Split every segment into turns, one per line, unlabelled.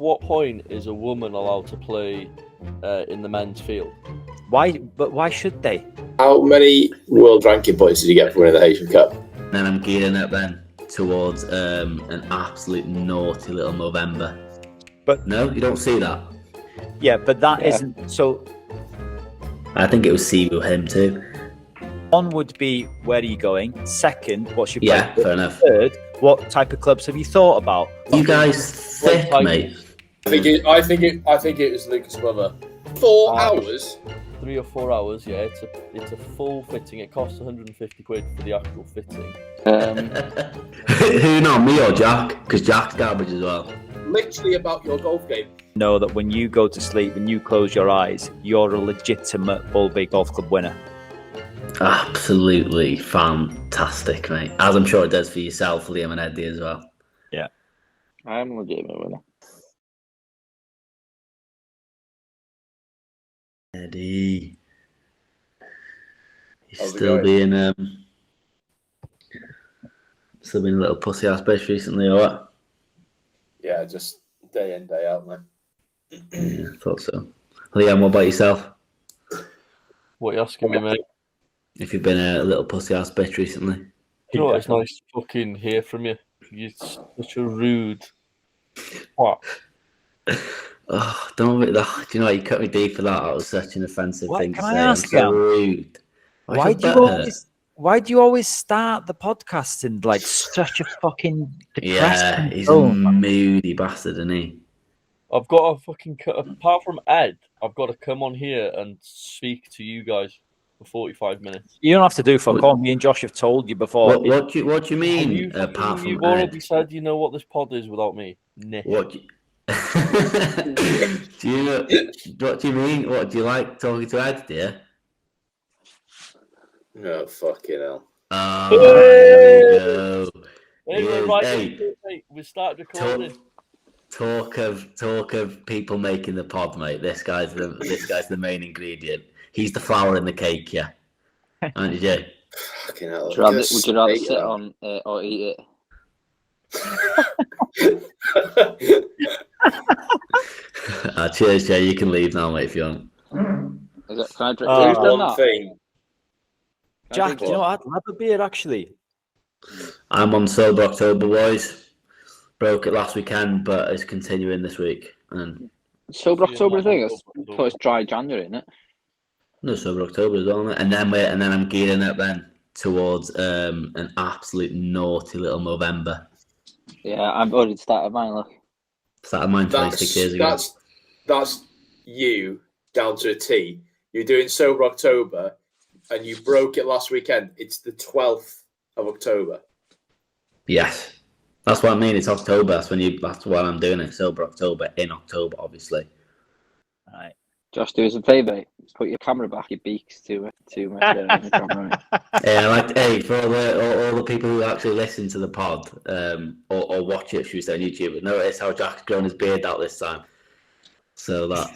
what point is a woman allowed to play in the men's field?
Why? But why should they?
How many world ranking points did you get for winning the Asian Cup?
And then I'm gearing up then towards an absolute naughty little November.
But
no, you don't see that.
Yeah, but that isn't so.
I think it was Sibu him too.
One would be, where are you going? Second, what's your
plan? Fair enough.
Third, what type of clubs have you thought about?
You guys thick, mate.
I think it was Lucas' brother. 4 hours.
3 or 4 hours, yeah. It's a full fitting. It costs 150 quid for the actual fitting.
Who not, me or Jack? Because Jack's garbage as well.
Literally about your golf game.
Know that when you go to sleep and you close your eyes, you're a legitimate Bull Bay Golf Club winner.
Absolutely fantastic, mate. As I'm sure it does for yourself, Liam and Eddie as well.
Yeah.
I'm a legitimate winner.
Eddie. He's
How's
still being a little pussy ass bitch recently, or what?
Yeah, just day in, day out, man.
Yeah, I thought so. Liam, what about yourself?
What are you asking me, mate?
If you've been a little pussy ass bitch recently.
You know what? It's nice to fucking hear from you. You're such a rude. What?
Oh, don't. Do you know what? You cut me deep for that. That was such an offensive thing to say.
Can I ask
I'm so rude.
Why do you always start the podcast in like such a fucking depressing
he's
tone?
a moody bastard, isn't he?
I've got to fucking apart from Ed, I've got to come on here and speak to you guys for 45 minutes.
You don't have to do fuck all. Me and Josh have told you before.
What do you mean? Apart from
you've already said you know what this pod is without me. Nick.
What do you mean? What do you like talking to Ed, dear?
No, fucking hell.
There we go.
Hey, we started recording.
Talk of people making the pod, mate. This guy's the main ingredient. He's the flour in the cake, yeah. Aren't you?
Fucking hell.
Would you rather sit on it or eat
it? Cheers, Jay. You can leave now, mate, if you want.
Can I drink? Who's done that?
Thing.
Jack, you know what? I'd have a beer, actually.
I'm on Sober October, boys. Broke it last weekend, but it's continuing this week. And
Sober October thing? I thought it's dry January, isn't it?
No, Sober October as well, mate. And then I'm gearing up then towards an absolute naughty little November.
Yeah, I've already started mine. Look,
started mine 26 years ago.
That's you down to a T. You're doing Sober October, and you broke it last weekend. It's the 12th of October.
Yes. That's what I mean. It's October. That's when I'm doing it. Sober October in October, obviously.
All right.
Josh, do us a favour. Put your camera back. Your beaks too much. The camera.
Hey, for all the people who actually listen to the pod or watch it, should we say, on YouTube, notice how Jack's grown his beard out this time. So that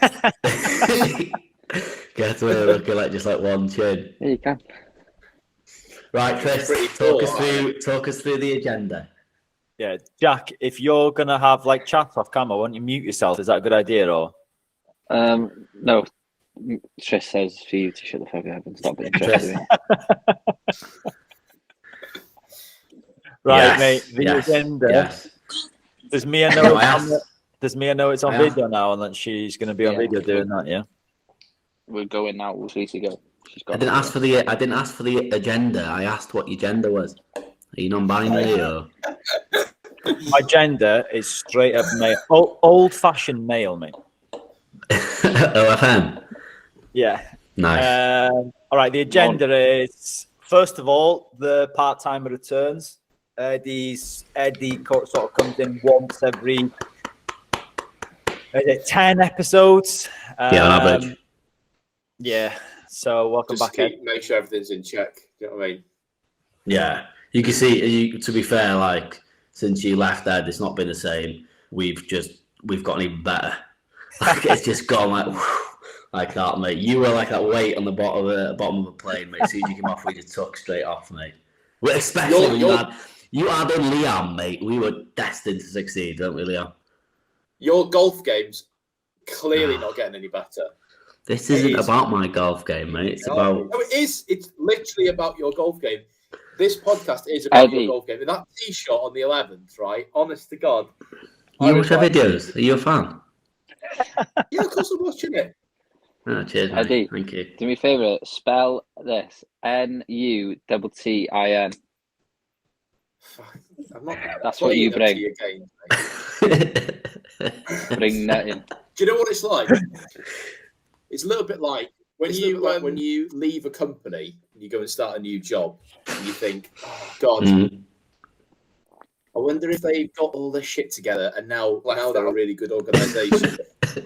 gets away looking like just like one chin.
Yeah, you can.
Right, Chris, talk us through the agenda.
Yeah, Jack, if you're going to have like chat off camera, why don't you mute yourself? Is that a good idea or?
No. Trish says for you to shut the fuck up and stop being interested.
Right, mate. The agenda.
Yes.
Does Mia know it's on video now and that she's going to be on video doing that, yeah?
We're going now. We'll see to go.
I didn't ask for the agenda. I asked what your gender was. Are you non-binary or?
My gender is straight up male. Old-fashioned male, mate.
OFM?
Yeah.
Nice.
All right, the agenda is, first of all, the part-timer returns. Eddie sort of comes in once every 10 episodes.
On average.
Yeah, so welcome back, Ed.
Make sure everything's in check. You know what I mean?
Yeah. You can see, to be fair, like, since you left, Ed, it's not been the same. We've gotten even better. Like, it's just gone like that, mate. You were like that weight on the bottom of the plane, mate. As soon as you came off, we just took straight off, mate. Especially you had and Liam, mate. We were destined to succeed, don't we, Liam?
Your golf game's clearly not getting any better.
This isn't about my golf game, mate. It's about.
No, it is. It's literally about your golf game. This podcast is about
Eddie.
your golf game. And that tee shot on the 11th, right? Honest to God.
You watch our videos? Are you a fan?
Yeah, of course I'm watching it.
Oh, cheers, mate.
Eddie,
Thank you.
do me a favour, spell this NUTTIN.
Fuck, I'm not
That's what you
playing
bring.
that to your game, mate.
Bring that in.
Do you know what it's like? It's a little bit like when you leave a company and you go and start a new job and you think, oh, God, I wonder if they've got all their shit together and now they're a really good organisation.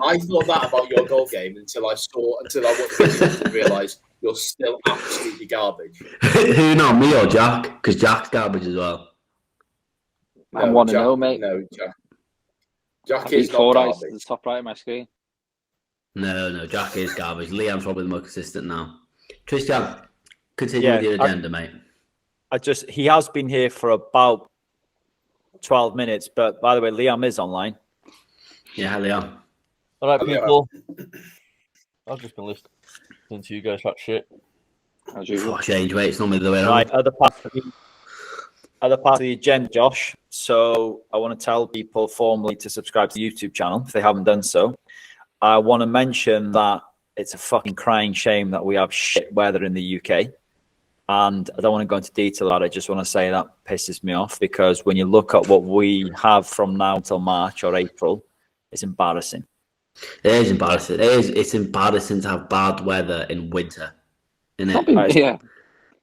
I thought that about your golf game until I watched videos and realised you're still absolutely garbage.
Who not, me or Jack? Because Jack's garbage as well.
I'm 1-0, mate.
No, Jack
I
is
beat
not
4 eyes
garbage.
to the top right of my screen.
No, Jack is garbage. Liam's probably the more consistent now. Tristan, continue with your agenda, mate.
He has been here for about 12 minutes, but by the way, Liam is online.
Yeah, Liam.
All right, people. I've just been listening to you guys chat shit.
As usual.
Oh, change, mate. It's normally the way around.
Right, other part of the agenda, Josh. So I want to tell people formally to subscribe to the YouTube channel if they haven't done so. I want to mention that it's a fucking crying shame that we have shit weather in the UK. And I don't want to go into detail about it. I just want to say that pisses me off because when you look at what we have from now until March or April, it's embarrassing.
It is embarrassing. It's embarrassing to have bad weather in winter. Isn't it?
Yeah.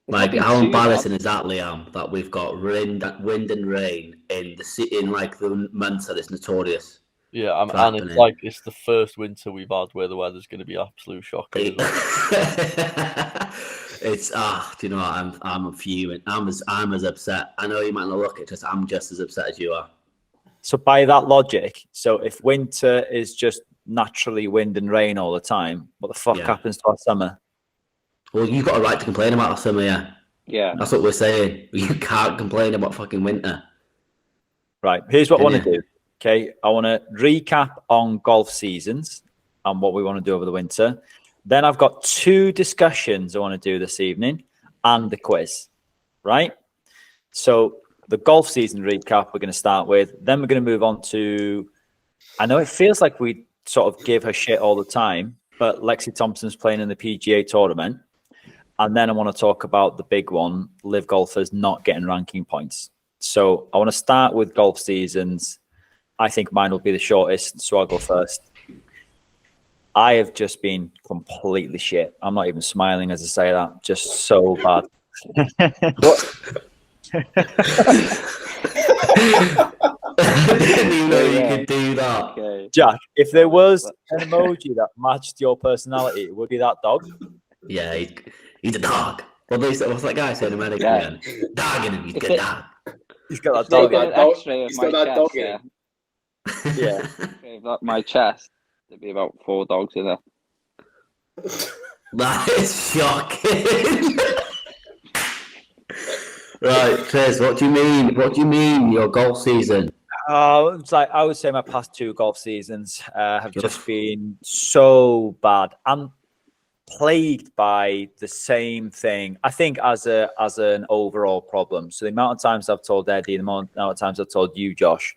Like, how embarrassing is that, Liam? That we've got wind and rain in the months that it's notorious.
Yeah, and it's like it's the first winter we've had where the weather's going to be absolute shocking.
It's do you know what? I'm fuming. I'm as upset. I know you might not look it, just I'm just as upset as you are.
So by that logic, so if winter is just naturally wind and rain all the time, what the fuck happens to our summer?
Well, you've got a right to complain about our summer, yeah.
Yeah.
That's what we're saying. You can't complain about fucking winter.
Right. Here's what I want to do. Okay. I want to recap on golf seasons and what we want to do over the winter. Then I've got 2 discussions I want to do this evening and the quiz. Right. So the golf season recap we're going to start with. Then we're going to move on to, I know it feels like we sort of give her shit all the time, but Lexi Thomson's playing in the PGA tournament. And then I want to talk about the big one, LIV golfers not getting ranking points. So I want to start with golf seasons. I think mine will be the shortest, so I'll go first. I have just been completely shit. I'm not even smiling as I say that. Just so bad.
I didn't even know you could do that.
Okay.
Jack, if there was an emoji that matched your personality, it would be that dog.
Yeah, he's a dog. What's that guy saying in America again? Dog in him, he's got dog.
He's got that
If
dog
they
in
did
it.
an X-ray of
He's
my
got that dog
chest,
in
yeah.
Yeah.
X-ray of my chest, there'd be about 4 dogs in there.
That is shocking. Right, Chris, what do you mean? What do you mean your golf season?
It's like I would say my past 2 golf seasons have just been so bad. I'm plagued by the same thing. I think as an overall problem. So the amount of times I've told Eddie, the amount of times I've told you, Josh.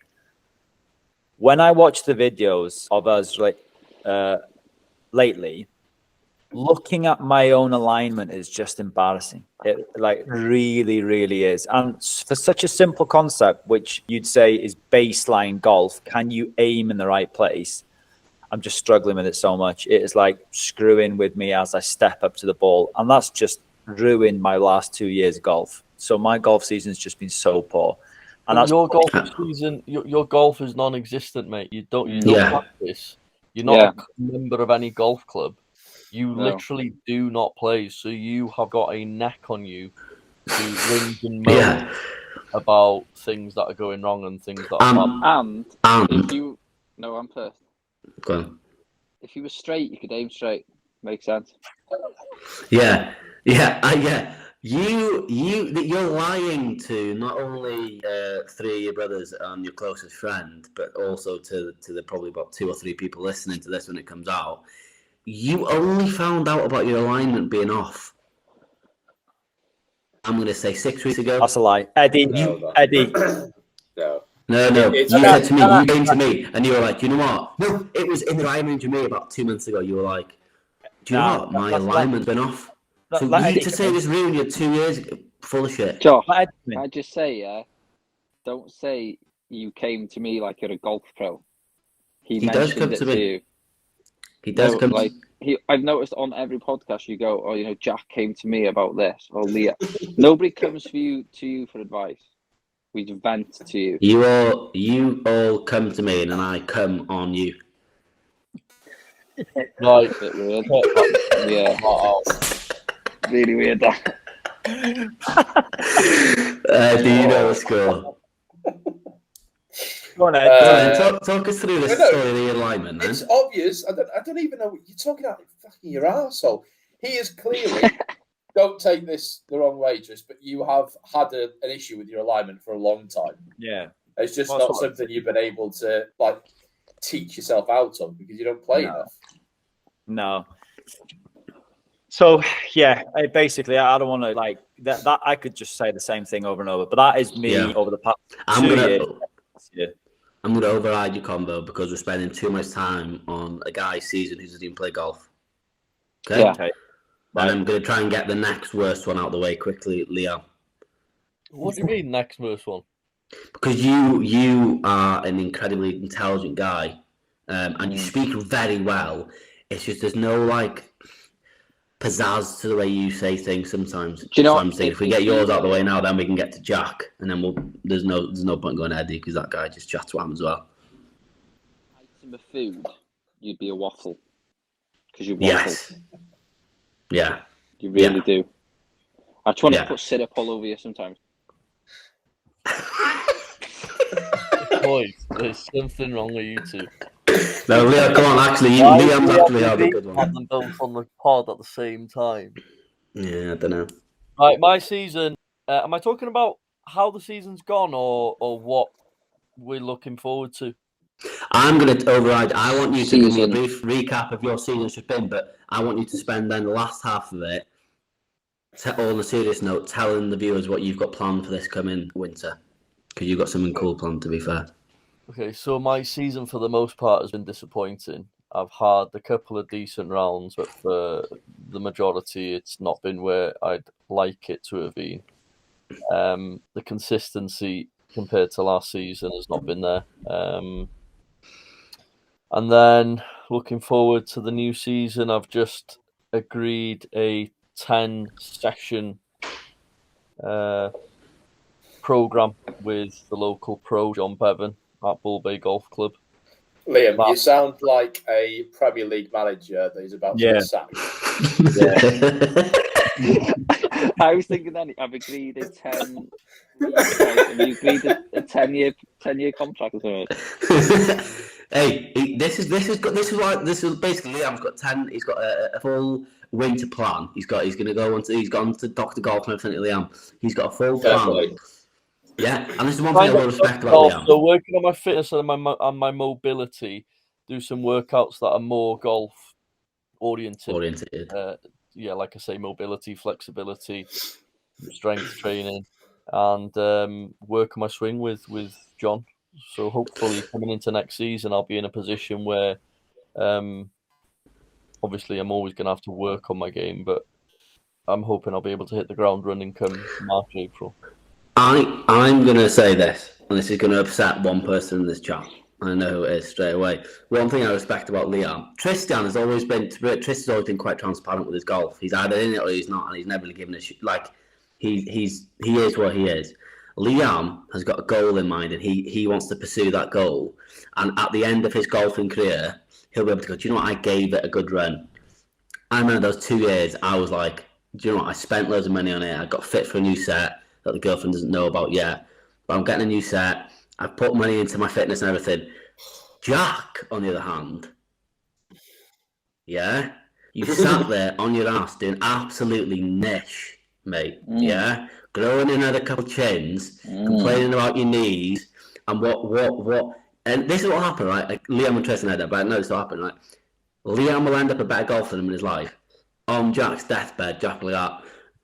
When I watch the videos of us lately, looking at my own alignment is just embarrassing. It really, really is. And for such a simple concept, which you'd say is baseline golf, can you aim in the right place? I'm just struggling with it so much. It is like screwing with me as I step up to the ball. And that's just ruined my last 2 years of golf. So my golf season's just been so poor. And that's
your golf season, your golf is non-existent, mate. You don't practice. You're not a member of any golf club. You literally do not play, so you have got a neck on you to whinge and moan about things that are going wrong and things that are bad.
And if you... No, I'm first.
Go on.
If you were straight, you could aim straight. Makes sense.
Yeah. You're lying to not only 3 of your brothers and your closest friend, but also to the probably about 2 or 3 people listening to this when it comes out. You only found out about your alignment being off. I'm going to say 6 weeks ago.
That's a lie, Eddie. Eddie.
No.
No. You said to me, you came to me, and you were like, you know what? No, it was in the alignment to me about 2 months ago. You were like, do you know what? My alignment's been off. So you to say this ruined you 2 years ago, full of shit.
Josh, can I just say, don't say you came to me like you're a golf pro. He
does come to me.
You.
He does come
like I've noticed on every podcast you go, oh, you know, Jack came to me about this, or Leah. Nobody comes to you for advice. We just vent to you.
You all come to me, and then I come on you.
Right.
Bit weird. Yeah. Really weird.
Do you know the score?
Go on, Ed.
Talk us through this story of the alignment, then.
It's obvious. I don't even know what you're talking about. Fucking your arsehole. He is clearly. Don't take this the wrong way, Tris, but you have had an issue with your alignment for a long time.
Yeah.
It's just not something you've been able to teach yourself out of because you don't play enough.
No. So yeah, I don't want to that. I could just say the same thing over and over, but that is me over the past 2 years.
I'm going to override your combo because we're spending too much time on a guy's season who doesn't even play golf. Okay.
Yeah.
Okay.
And I'm going to try and get the next worst one out of the way quickly, Liam.
What do you mean, next worst one?
Because you are an incredibly intelligent guy, and you speak very well. It's just there's no pizzazz to the way you say things sometimes. Do
you know?
So I'm saying if we get yours out of the way now, then we can get to Jack, and then there's no point going to Eddie because that guy just chats with him as well.
Item of food, you'd be a waffle because you waffle.
Yes. Yeah.
You really do. I just want to put syrup all over you sometimes.
Boys, there's something wrong with you two.
No, Liam, come on. Actually, Liam's actually had a good one.
Had them both on the pod at the same time.
Yeah, I don't know.
Right, my season. Am I talking about how the season's gone, or what we're looking forward to?
I'm going to override. I want you to give me a brief recap of your season's just been, but I want you to spend then the last half of it, all on a serious note, telling the viewers what you've got planned for this coming winter. Because you've got something cool planned, to be fair.
Okay, so my season for the most part has been disappointing. I've had a couple of decent rounds, but for the majority, it's not been where I'd like it to have been. The consistency compared to last season has not been there. And then looking forward to the new season, I've just agreed a 10-session program with the local pro, John Bevan, at Bull Bay Golf Club.
Liam, you sound like a Premier League manager that is about to be sacked.
I was thinking then I've agreed a 10. Have you agreed a 10-year contract or something?
Hey, this is basically Liam's got 10. He's got a full winter plan. He's gone to Dr. Golf and everything. Liam, he's got a full plan. Yeah, and this is one thing I will respect about Liam.
So working on my fitness and my mobility, do some workouts that are more golf oriented. Like I say, mobility, flexibility, strength training, and work on my swing with John. So hopefully coming into next season, I'll be in a position where, obviously I'm always going to have to work on my game, but I'm hoping I'll be able to hit the ground running come March, April.
I'm going to say this, and this is going to upset one person in this chat. I know who it is straight away. One thing I respect about Liam, Tristan has always been quite transparent with his golf. He's either in it or he's not, and he's never really given a shit. He is what he is. Liam has got a goal in mind, and he wants to pursue that goal. And at the end of his golfing career, he'll be able to go, do you know what? I gave it a good run. I remember those 2 years, I was like, do you know what? I spent loads of money on it. I got fit for a new set that the girlfriend doesn't know about yet. But I'm getting a new set. I've put money into my fitness and everything. Jack, on the other hand, you sat there on your ass doing absolutely niche mate. Yeah, growing another couple chins, complaining about your knees, and what. And this is what happened, right? Like, Liam and Tristan had that, but I know this will happen, right? Liam will end up a better golfer than him in his life. On Jack's deathbed, Jack will be like,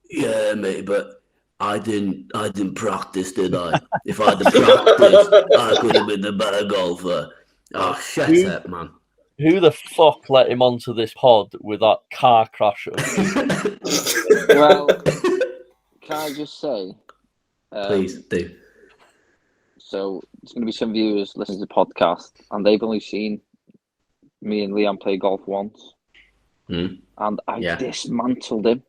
yeah, mate, but I didn't practice, did I? If I'd have practiced, I could have been a better golfer. Oh, shut up, man.
Who the fuck let him onto this pod with that car crash?
Well, can I just say?
Please do.
So there's going to be some viewers listening to the podcast, and they've only seen me and Liam play golf once, and I dismantled him,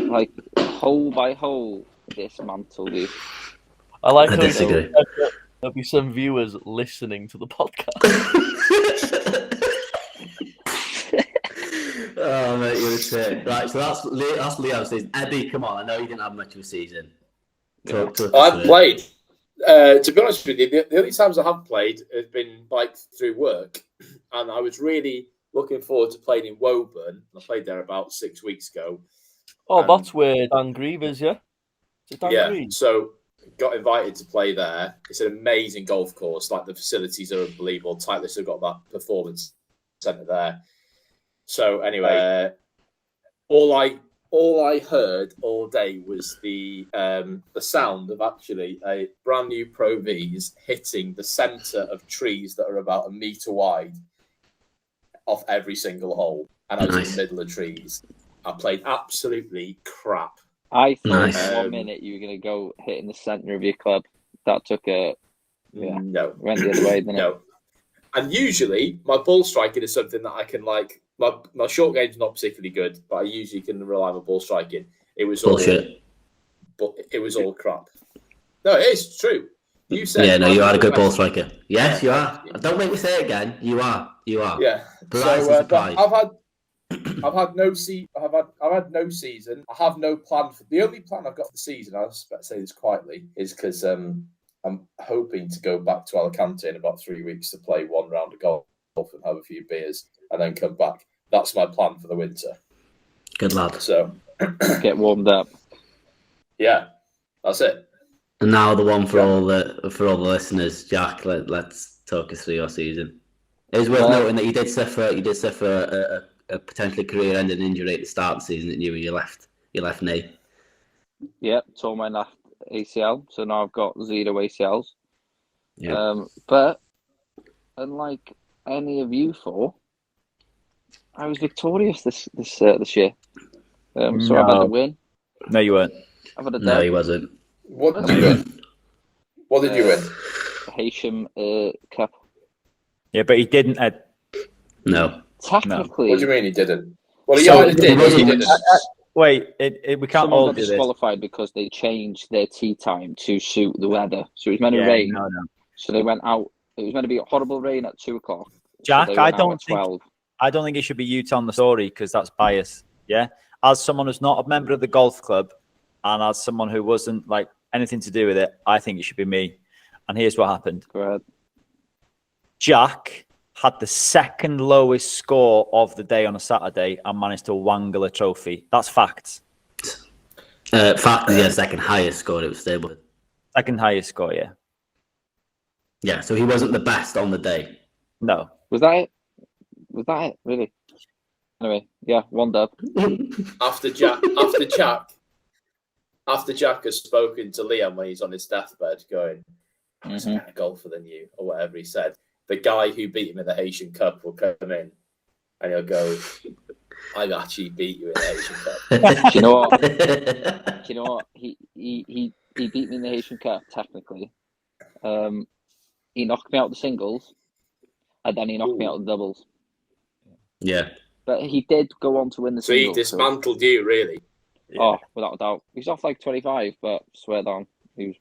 like hole by hole, dismantled you.
I like
I disagree.
There'll be some viewers listening to the podcast.
Oh, mate, you're a tit. Right, so that's Leo says, Eddie, come on, I know you didn't have much of a season.
I've played. To be honest with you, the only times I have played has been like through work, and I was really looking forward to playing in Woburn. I played there about 6 weeks ago.
Oh, that's where Dan Grieve is, yeah? Is it Dan Grieve?
So got invited to play there. It's an amazing golf course. Like, the facilities are unbelievable. Titleist have got that performance centre there. So anyway, all I heard all day was the sound of actually a brand new Pro V's hitting the centre of trees that are about 1 metre wide off every single hole, and I was in the middle of trees. I played absolutely crap.
I thought for 1 minute you were going to go hit in the centre of your club. That took a
no,
went the other way, didn't it?
And usually my ball striking is something that I can like. My short game's not particularly good, but I usually can rely on my ball striking. It was
bullshit.
But it was all crap. No, it is true. You said
you are a good ball striker. Yes, you are. Don't make me say it again. You are.
Yeah.
So
I've had no season. I have no plan for the only plan I've got for the season. I'll say this quietly is because I'm hoping to go back to Alicante in about 3 weeks to play one round of golf and have a few beers and then come back. That's my plan for the winter.
Good lad.
So
get warmed up.
Yeah, that's it.
And now the one for all the listeners, Jack. Let's talk us through your season. It was worth noting that you did suffer a potentially career-ending injury at the start of the season, didn't you? Your left knee.
Yeah, tore my left ACL, so now I've got 0 ACLs.
Yeah.
But unlike any of you four, I was victorious this year. So I've had a win.
No, you weren't.
I've had a
No, he wasn't.
What did you win? What did you win?
The Haitian Cup.
Yeah, but he didn't.
No.
Technically.
What do you mean he didn't? Well, he either did or he didn't.
Wait, we can't all
got
do this.
disqualified because they changed their tee time to suit the weather. So it was meant to rain.
No.
So they went out. It was meant to be horrible rain at 2:00.
Jack,
so
I don't think it should be you telling the story because that's bias. Yeah, as someone who's not a member of the golf club, and as someone who wasn't like anything to do with it, I think it should be me. And here's what happened.
Go ahead.
Jack had the second lowest score of the day on a Saturday and managed to wangle a trophy. That's facts.
Fact is, yeah, second highest score. It was stable.
Second highest score, yeah.
Yeah, so he wasn't the best on the day.
No.
Was that it? Really? Anyway, yeah, one dub.
After Jack has spoken to Liam when he's on his deathbed, going, "I was a better golfer than you," or whatever he said. The guy who beat him in the Haitian Cup will come in and he'll go, "I've actually beat you in the Haitian Cup."
Do you know what? He beat me in the Haitian Cup, technically. He knocked me out the singles, and then he knocked me out the doubles.
Yeah.
But he did go on to win the singles.
So he dismantled you, really?
Oh, without a doubt. He's off like 25, but swear down. He was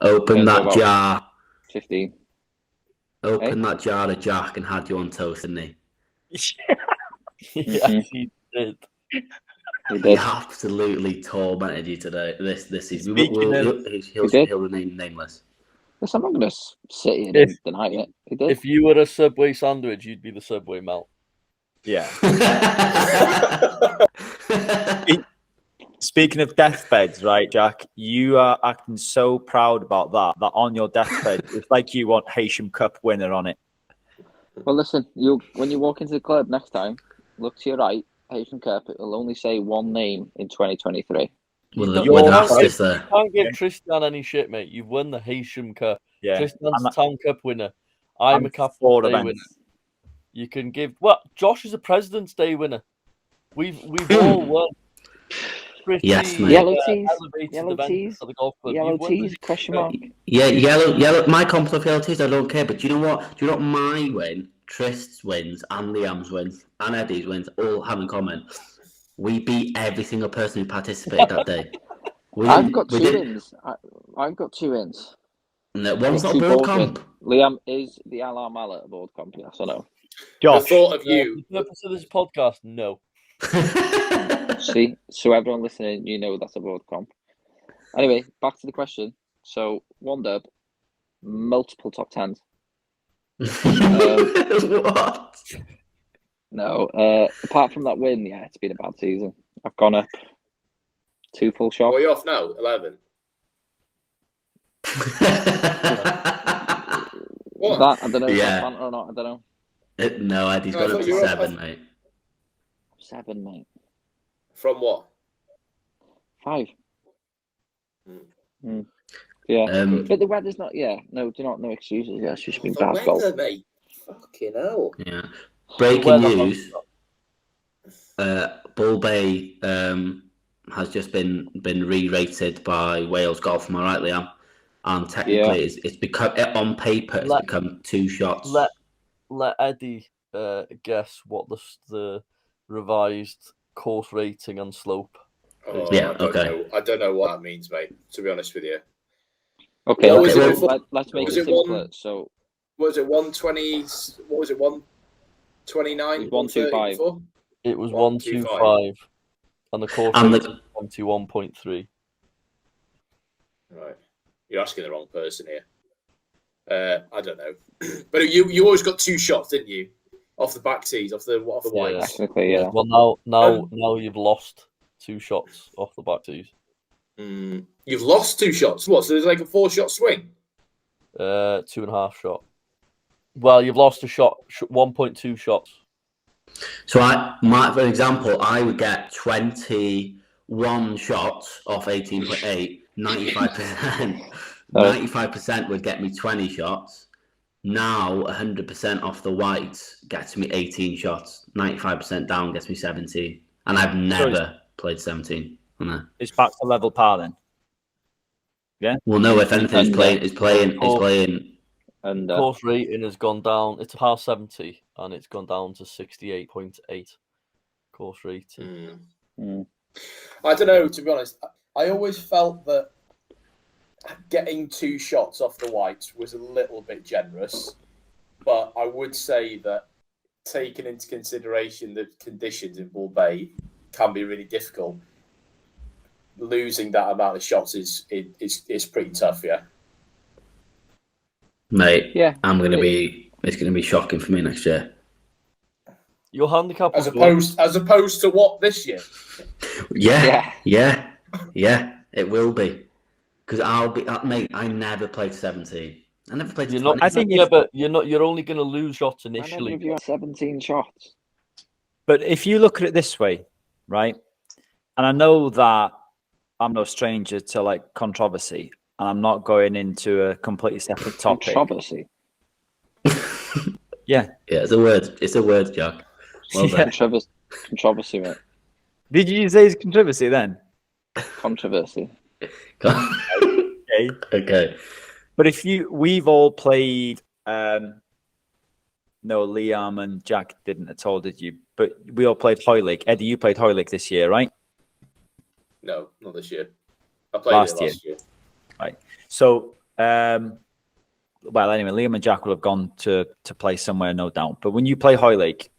Open that jar.
15.
Open that jar of Jack and had you on toast, didn't he?
Yes, he did.
He absolutely tormented you today. This season. He'll remain nameless.
Listen, I'm not going to sit here and deny it. He did.
If you were a Subway sandwich, you'd be the Subway melt.
Yeah. Speaking of deathbeds, right, Jack? You are acting so proud about that on your deathbed, it's like you want Haitian Cup winner on it.
Well, listen, when you walk into the club next time, look to your right, Haitian Cup. It will only say one name in 2023.
With
You
an asterisk there.
can't give Tristan any shit, mate. You've won the Haitian Cup.
Yeah.
Tristan's Town Cup winner. I'm a Capital Day winner. You can give Josh is a President's Day winner. We've all won.
Yes, mate.
Yellow tees.
Yellow tees. For the golf club.
Yellow tees? Question mark.
Yeah, yellow. My compliment for yellow tees, I don't care. But do you know what? Do you know what my win, Trist's wins, and Liam's wins, and Eddie's wins all have in common? We beat every single person who participated that day.
I've got two wins. I've got two wins.
No, one's not board comp.
Liam, is the Alarm Mallet a board comp? Yes or no?
Josh.
The thought of you.
The purpose of this podcast, no.
See, so everyone listening, you know that's a board comp. Anyway, back to the question. So, one dub, multiple top tens.
What?
No, apart from that win, yeah, it's been a bad season. I've gone up 2 full shots.
What are you off now? 11. What?
That, I don't know if
Yeah.
that's or not, I don't know.
No, Eddie's
No,
got
I
up
thought
to
you were
7,
up.
mate.
7, mate.
From what?
5. Yeah,
Um,
but the weather's not. Yeah, no excuses. Yeah, it's just been
The
bad golf.
weather, mate. Fucking hell.
Yeah. Breaking
Weather
news. Bull Bay has just been re-rated by Wales Golf. Am I right, Liam? And technically, it's become on paper. It's become 2 shots.
Let Eddie guess what the revised course rating and slope.
Oh,
Yeah,
I don't know what that means, mate. To be honest with you.
Okay,
What was it?
let's make
Was
it
it
simpler.
one-
So,
What was it? 120. What was it? 129.
125.
It was
125.
125, and the course
And
rating 21.3.
Right, you're asking the wrong person here. I don't know, but you always got 2 shots, didn't you? Off the back tees, off the whites.
technically, yeah.
Well, now you've lost 2 shots off the back tees.
You've lost 2 shots. What? So there's like a 4-shot swing.
2.5 shot. Well, you've lost a shot, 1.2 shots. So
for example, I would get 21 shots off 18.8, 95%. 95% would get me 20 shots. Now 100% off the whites gets me 18 shots. 95% down gets me 17. And I've never played 17 on there.
It's back to level par then. Yeah.
Well, no. If anything, is playing.
And
course rating has gone down. It's par 70, and it's gone down to 68.8 course rating.
I don't know. To be honest, I always felt that getting 2 shots off the whites was a little bit generous, but I would say that taking into consideration the conditions in Bull Bay can be really difficult. Losing that amount of shots is pretty tough, yeah.
Mate,
yeah,
it's going to be shocking for me next year.
Your handicap
as opposed to what this year?
Yeah, it will be. Because I'll be, mate. I never played 17. I never played.
I think but you're only going to lose shots initially.
You had 17 shots.
But if you look at it this way, right? And I know that I'm no stranger to like controversy, and I'm not going into a completely separate topic.
Controversy.
Yeah,
it's a word. It's a word, Jack. Well done.
Controversy, mate.
Did you say it's controversy then?
Controversy.
Okay.
But we've all played. No, Liam and Jack didn't at all, did you? But we all played Hoylake. Eddie, you played Hoylake this year, right?
No, not this year. I played
last
it last year.
Right. So, well, anyway, Liam and Jack will have gone to play somewhere, no doubt. But when you play Hoylake,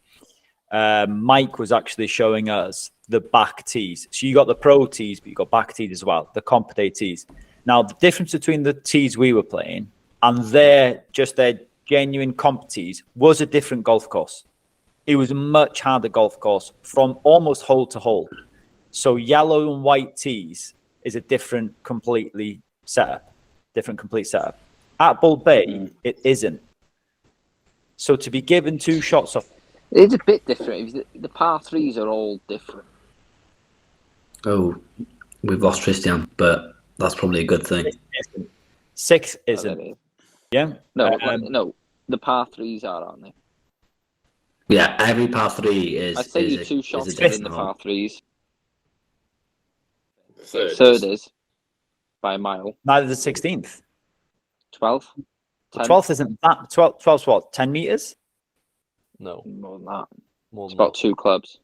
Mike was actually showing us the back tees. So you got the pro tees, but you got back tees as well, the comp day tees. Now, the difference between the tees we were playing and their genuine comp tees was a different golf course. It was a much harder golf course from almost hole to hole. So yellow and white tees is a complete setup. At Bull Bay, it isn't. So to be given 2 shots off,
it's a bit different. The par 3s are all different.
Oh, we've lost Tristan, but that's probably a good thing.
6 isn't. Yeah.
No. The par 3s are, aren't they?
Yeah, every par 3 is.
I'd say you 2 shots
is
in the par 3s.
Third
is by a mile.
Neither the 16th.
12th.
12th isn't that. 12's what? 10 meters?
No,
More than that.
more
It's
than
about 2 clubs.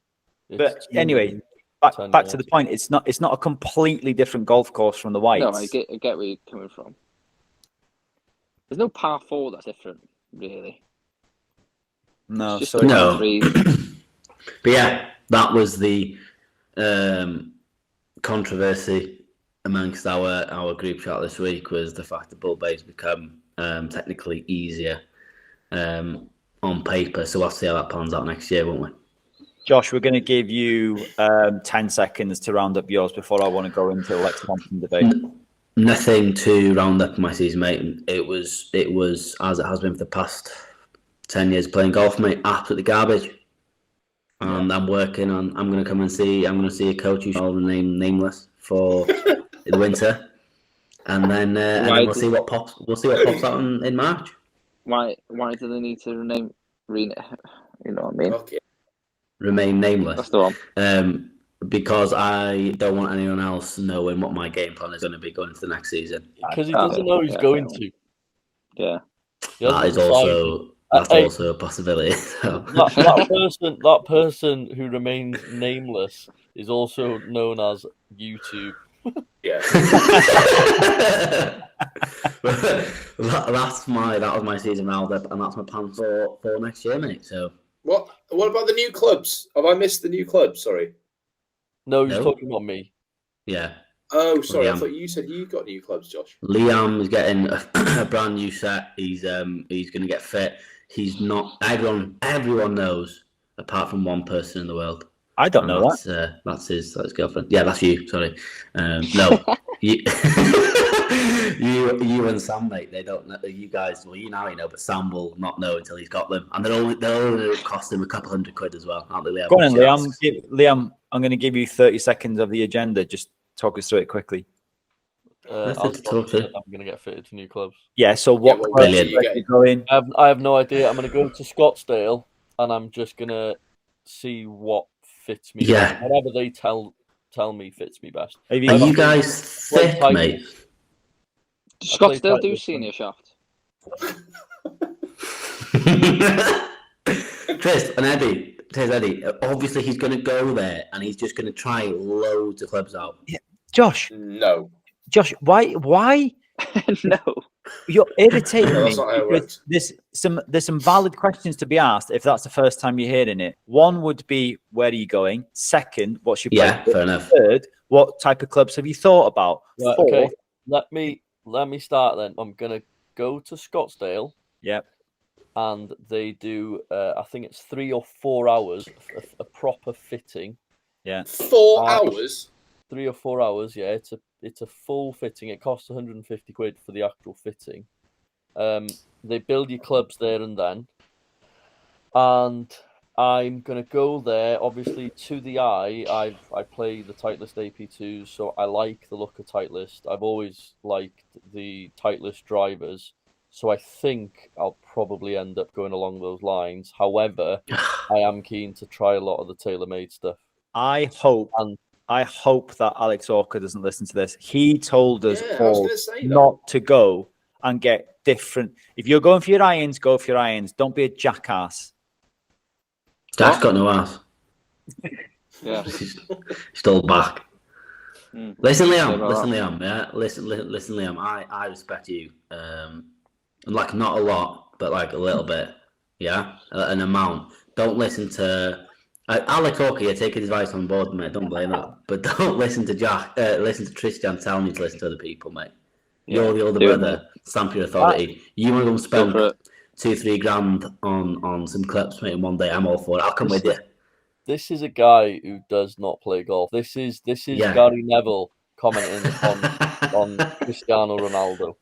that.
But
It's
anyway, back to the point. It's not a completely different golf course from the whites.
No, I get where you're coming from. There's no par 4 that's different, really.
No,
It's just
so
the
No.
par 3.
But yeah, that was the controversy amongst our group chat this week, was the fact that Bull Bay's become technically easier on paper. So we'll see how that pans out next year, won't we?
Josh, we're going to give you 10 seconds to round up yours before I want to go into the Lexi Thomson debate.
Nothing to round up my season, mate. It was as it has been for the past 10 years playing golf, mate. Absolutely garbage. And I'm working on. I'm going to come and see. I'm going to see a coach who's name nameless for the winter, and then we'll see what pops. We'll see what pops out in March.
Why do they need to rename? You know what I mean?
Okay.
Remain nameless.
That's the one.
Because I don't want anyone else knowing what my game plan is going to be going into the next season.
because he doesn't know he's going to.
Yeah.
He hasn't
That is
decided.
also a possibility. So.
That person who remains nameless is also known as YouTube.
Yeah.
that was my season roundup, and that's my plan for next year, mate. So
What about the new clubs? Have I missed the new clubs? Sorry.
No, he's
No.
talking about me.
yeah,
Oh, sorry. I
Liam.
thought you said you got new clubs, Josh.
Liam is getting a brand new set. He's going to get fit. He's not. Everyone knows, apart from one person in the world.
I don't know that.
That's his girlfriend. Yeah, that's you. Sorry. No, you and Sam, mate. They don't know. You guys, well, you now know, but Sam will not know until he's got them, and they'll only cost him a couple £100 as well, aren't they, Liam?
Go on, Liam. Liam, I'm going to give you 30 seconds of the agenda. Just talk us through it quickly.
I'm going to get fitted for new clubs.
Yeah. So what?
Yeah, well,
brilliant.
where are you
Going?
I have no idea. I'm going to go to Scottsdale and I'm just going to see what fits me.
Yeah.
best. Whatever they tell me fits me best.
Are you guys thick, mate?
Scottsdale do senior shaft.
Tris and Eddie. Obviously, he's going to go there and he's just going to try loads of clubs out.
Yeah. Josh,
No.
why?
No.
You're irritating
No,
me.
that's not how it
because there's some valid questions to be asked if that's the first time you're hearing it. One would be, where are you going? Second, what's your
Yeah,
plan?
fair enough.
Third, what type of clubs have you thought about?
Right,
Fourth,
okay. Let me start then. I'm going to go to Scottsdale.
Yep.
And they do, I think it's 3 or 4 hours, a proper fitting.
Yeah.
4 hours?
3 or 4 hours, yeah. It's a full fitting. It costs £150 for the actual fitting. They build your clubs there and then. And I'm going to go there, obviously, to the eye. I play the Titleist AP2s, so I like the look of Titleist. I've always liked the Titleist drivers. So I think I'll probably end up going along those lines. However, I am keen to try a lot of the TaylorMade stuff.
I hope that Alex Orker doesn't listen to this. He told us all not to go and get different. If you're going for your irons, go for your irons. Don't be a jackass.
Jack's got no ass.
Yeah.
Still back. Listen, Liam.
Yeah.
Listen, Liam. I respect you. And like not a lot, but like a little bit. Yeah, an amount. Don't listen to Alex Orker. You're taking his advice on board, mate. Don't blame that. But don't listen to Jack. Listen to Tristan telling you to listen to other people, mate. You're the older brother. Stamp your authority. You want to go and spend $2-3 grand on some clips, mate, in one day? I'm all for it. I'll come with you.
this is a guy who does not play golf. This is Gary Neville commenting on Cristiano Ronaldo.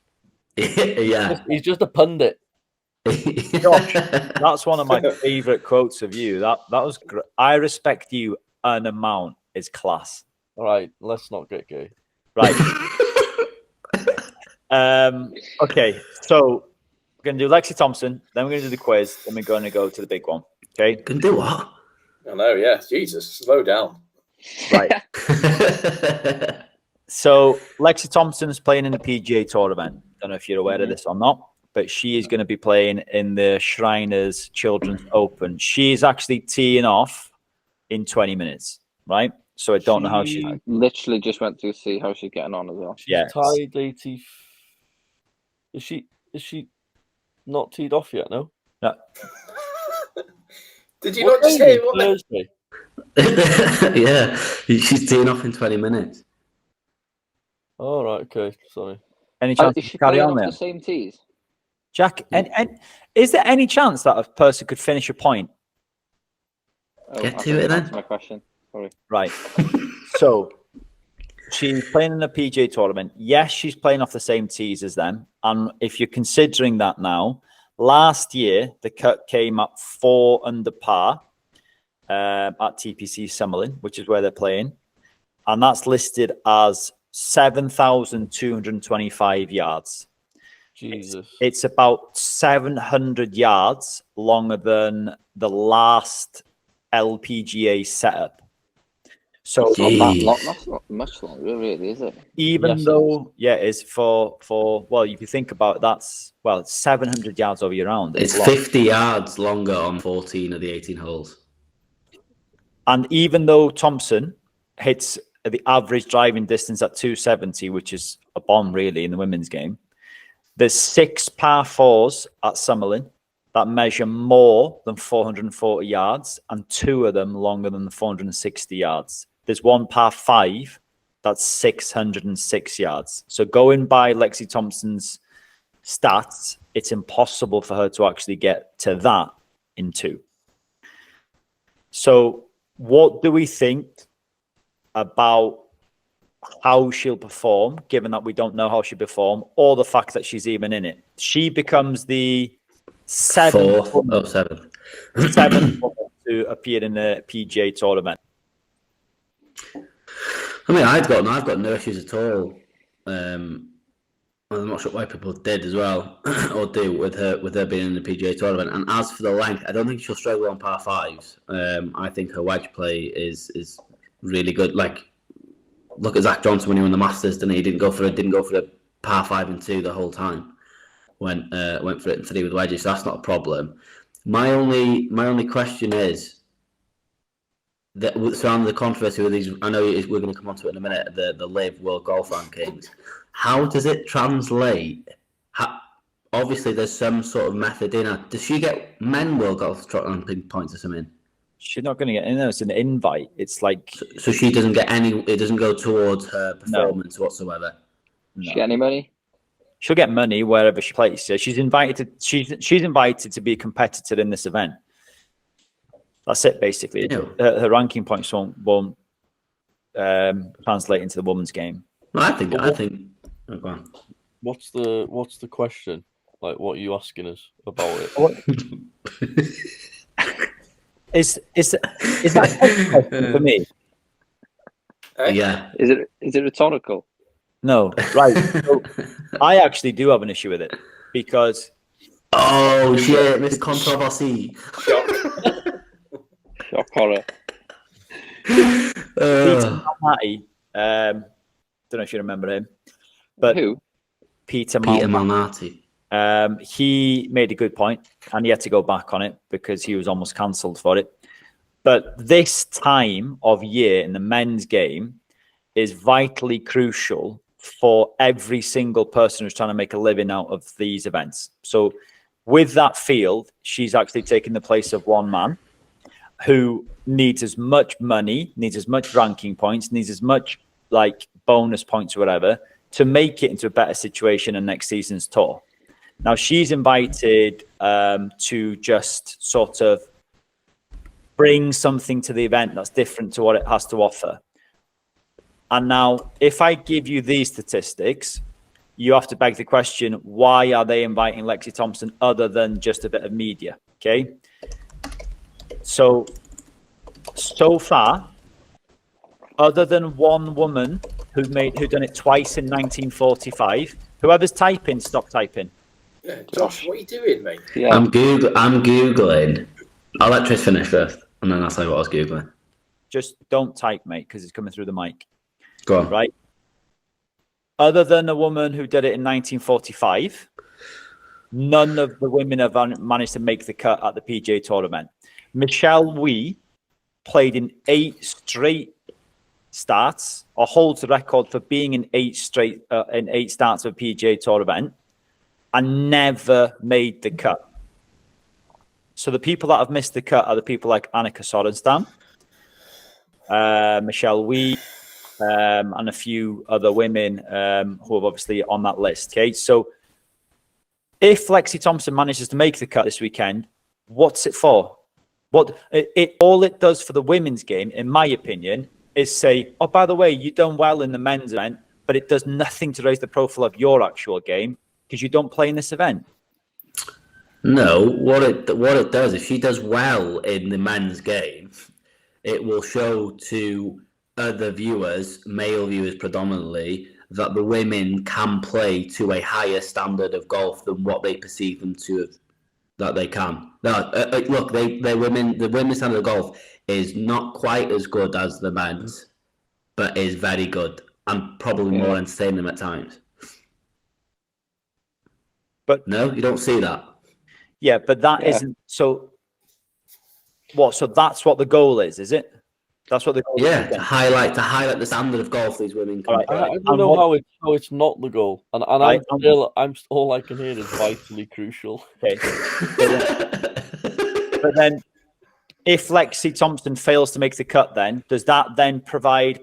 Yeah,
He's just a pundit.
Josh, that's one of my favorite quotes of you. That was great. I respect you an amount is class.
All right, let's not get gay.
Right. Okay, so we're gonna do Lexi Thomson, then we're gonna do the quiz, then we're gonna go to the big one. Okay.
Can do what?
I know, yeah. Jesus, slow down.
Right. So Lexi Thompson's playing in the PGA Tour event. Don't know if you're aware of this or not, but she is going to be playing in the Shriners Children's Open. She's actually teeing off in 20 minutes, right? So I don't know how she...
I literally just went to see how she's getting on as well.
She's tied 80... Is she not teed off yet, no?
No.
Did you not just hear what
Thursday?
Yeah, she's teeing off in 20 minutes.
Oh, right, okay, sorry.
Any chance
is she
to carry on
off
there?
the same tees?
Jack, and is there any chance that a person could finish a point?
Oh,
Get to it then.
That's my question. Sorry.
Right. So she's playing in the PGA tournament. Yes, she's playing off the same tees as them. And if you're considering that now, last year the cut came up 4 under par at TPC Summerlin, which is where they're playing, and that's listed as 7,225 yards.
Jesus.
It's about 700 yards longer than the last LPGA setup. So
That's not much longer, really, is it?
Even though, it is for well, if you think about it, that's it's 700 yards over your round.
It's 50 yards longer on 14 of the 18 holes.
And even though Thompson hits the average driving distance at 270, which is a bomb really in the women's game, there's 6 par 4s at Summerlin that measure more than 440 yards, and 2 of them longer than the 460 yards. There's 1 par 5 that's 606 yards. So going by Lexi Thompson's stats, it's impossible for her to actually get to that in 2. So what do we think about how she'll perform, given that we don't know how she'll perform, or the fact that she's even in it? She becomes the seventh to appear in the PGA tournament.
I mean, I've got no issues at all. I'm not sure why people did as well, or do with her being in the PGA tournament. And as for the length, I don't think she'll struggle on par 5s. I think her wedge play is really good. Like, look at Zach Johnson when he won the Masters, didn't he? He didn't go for a par 5 and 2 the whole time. Went for it in 3 with wedges, so that's not a problem. My only question is that surrounding the controversy with these. I know we're going to come on to it in a minute. The LIV World Golf Rankings. How does it translate? Obviously, there's some sort of method in her. Does she get men World Golf Ranking points or something?
She's not going to get in there. It's an invite. It's like
so she doesn't get any. It doesn't go towards her performance whatsoever.
No. She get any money?
She'll get money wherever she plays. So she's invited to be a competitor in this event. That's it, basically. Yeah. Her ranking points won't translate into the women's game.
No, I think. Oh, go on.
What's the question? Like, what are you asking us about it?
Is that a question for me?
Yeah.
Is it rhetorical?
No, right. So I actually do have an issue with it because.
Oh shit! This controversy.
Shock horror.
Peter Malnati, don't know if you remember him, but
who?
Peter Malnati. He made a good point, and he had to go back on it because he was almost cancelled for it. But this time of year in the men's game is vitally crucial for every single person who's trying to make a living out of these events. So with that field, she's actually taking the place of one man who needs as much money, needs as much ranking points, needs as much like bonus points or whatever to make it into a better situation in next season's tour. Now she's invited to just sort of bring something to the event that's different to what it has to offer. And now, if I give you these statistics, you have to beg the question, why are they inviting Lexi Thomson other than just a bit of media? Okay. So far, other than one woman who done it twice in 1945, whoever's typing, stop typing.
Yeah, Josh, what are you doing, mate?
Yeah.
I'm Googling. I'll let Tris finish first, and then I'll say what I was Googling.
Just don't type, mate, because it's coming through the mic.
Go on.
Right. Other than a woman who did it in 1945, none of the women have managed to make the cut at the PGA Tour event. Michelle Wee played in 8 straight starts, or holds the record for being in 8 starts of a PGA Tour event, and never made the cut. So the people that have missed the cut are the people like Annika Sorenstam, Michelle Wee, and a few other women who are obviously on that list. Okay, so if Lexi Thomson manages to make the cut this weekend, what's it for? All it does for the women's game, in my opinion, is say, oh, by the way, you've done well in the men's event, but it does nothing to raise the profile of your actual game because you don't play in this event.
No, what it does, if she does well in the men's game, it will show to other viewers, male viewers predominantly, that the women can play to a higher standard of golf than what they perceive them to have, that they can. No, look, the women's standard of golf is not quite as good as the men's, but is very good and probably more entertaining at times. But no, you don't see that.
Yeah, but that isn't so. What? So that's what the goal is it? That's what the goal is.
To highlight the standard of golf these women can play.
I don't know how it's not the goal, and I'm all I can hear is vitally crucial.
Okay. But then, if Lexi Thomson fails to make the cut, then does that then provide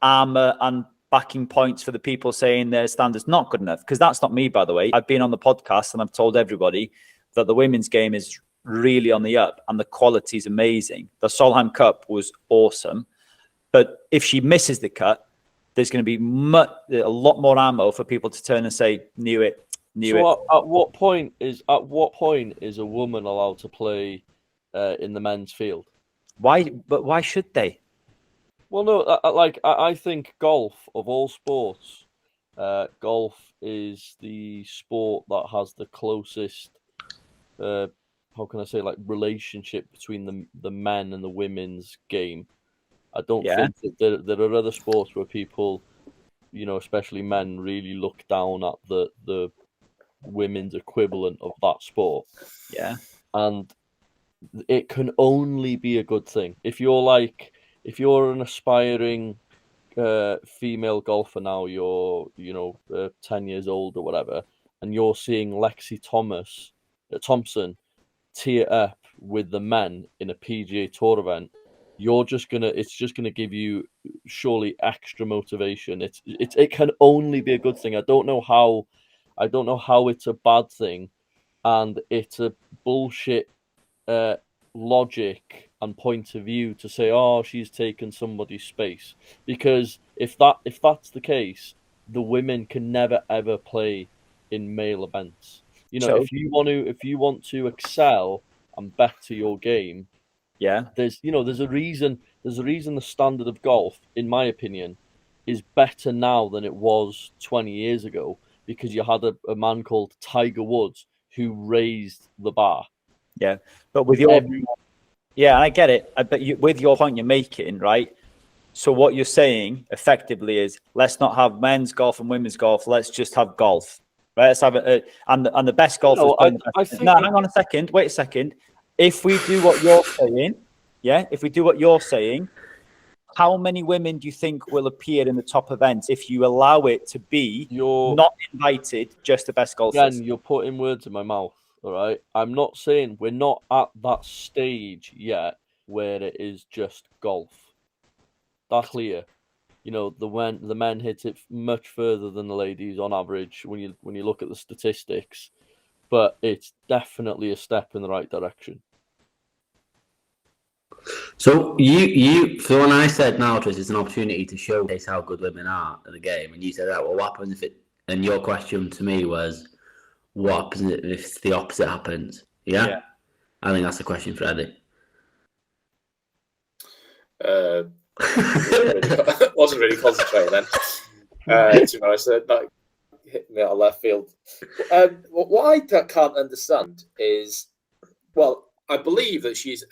armor and backing points for the people saying their standard's not good enough? Because that's not me, by the way. I've been on the podcast and I've told everybody that the women's game is really on the up and the quality is amazing. The Solheim Cup was awesome, but if she misses the cut, there's going to be a lot more ammo for people to turn and say, "Knew it."
At what point is a woman allowed to play in the men's field?
Why? But why should they?
Well, no. I think golf of all sports, golf is the sport that has the closest. How can I say, like, relationship between the men and the women's game. I don't think that there are other sports where people, especially men, really look down at the women's equivalent of that sport.
Yeah.
And it can only be a good thing. If you're an aspiring female golfer now, you're 10 years old or whatever, and you're seeing Lexi Thomson tier up with the men in a PGA Tour event, it's just gonna give you surely extra motivation. It can only be a good thing. I don't know how it's a bad thing, and it's a bullshit logic and point of view to say, oh, she's taken somebody's space, because if that's the case, the women can never ever play in male events. If you want to excel and better your game, there's a reason the standard of golf, in my opinion, is better now than it was 20 years ago, because you had a man called Tiger Woods who raised the bar.
Yeah, but with I get it. But with your point you're making, right? So what you're saying effectively is, let's not have men's golf and women's golf. Let's just have golf. Right, let's have it, and the best golfers. Hang on a second. Wait a second. If we do what you're saying, how many women do you think will appear in the top events if you allow it to be not invited, just the best golfers?
Again, you're putting words in my mouth. All right, I'm not saying we're not at that stage yet where it is just golf. That's clear. The men hit it much further than the ladies on average when you look at the statistics, but it's definitely a step in the right direction.
So you so when I said now, Tris, it's an opportunity to showcase how good women are at the game, and you said that, well, what happens if it? And your question to me was, what happens if the opposite happens? Yeah? I think that's the question for Eddie.
Wasn't really concentrating then. To be honest, that hit me out of left field. What I can't understand is, well, I believe that she's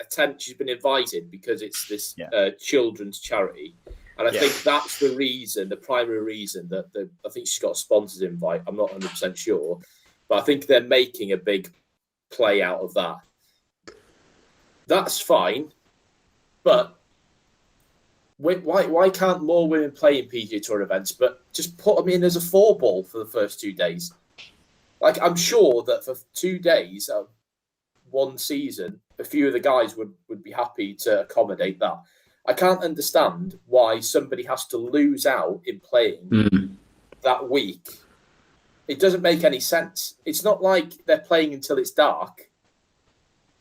been invited because it's this children's charity, and I think that's the reason, the primary reason that I think she's got a sponsor's invite. I'm not 100% sure, but I think they're making a big play out of that. That's fine, but why can't more women play in PGA Tour events, but just put them in as a 4-ball for the first 2 days? Like, I'm sure that for 2 days of one season, a few of the guys would be happy to accommodate that. I can't understand why somebody has to lose out in playing that week. It doesn't make any sense. It's not like they're playing until it's dark.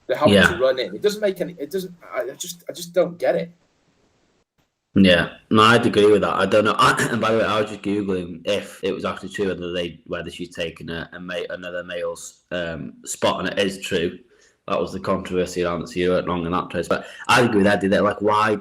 They're having to run in. It doesn't make any. It doesn't. I just don't get it.
Yeah, no, I'd agree with that. I don't know. And by the way, I was just googling if it was actually true whether she's taken another male's spot, and it is true. That was the controversy around it, so you weren't wrong in that place. But I agree with Eddie that, like, why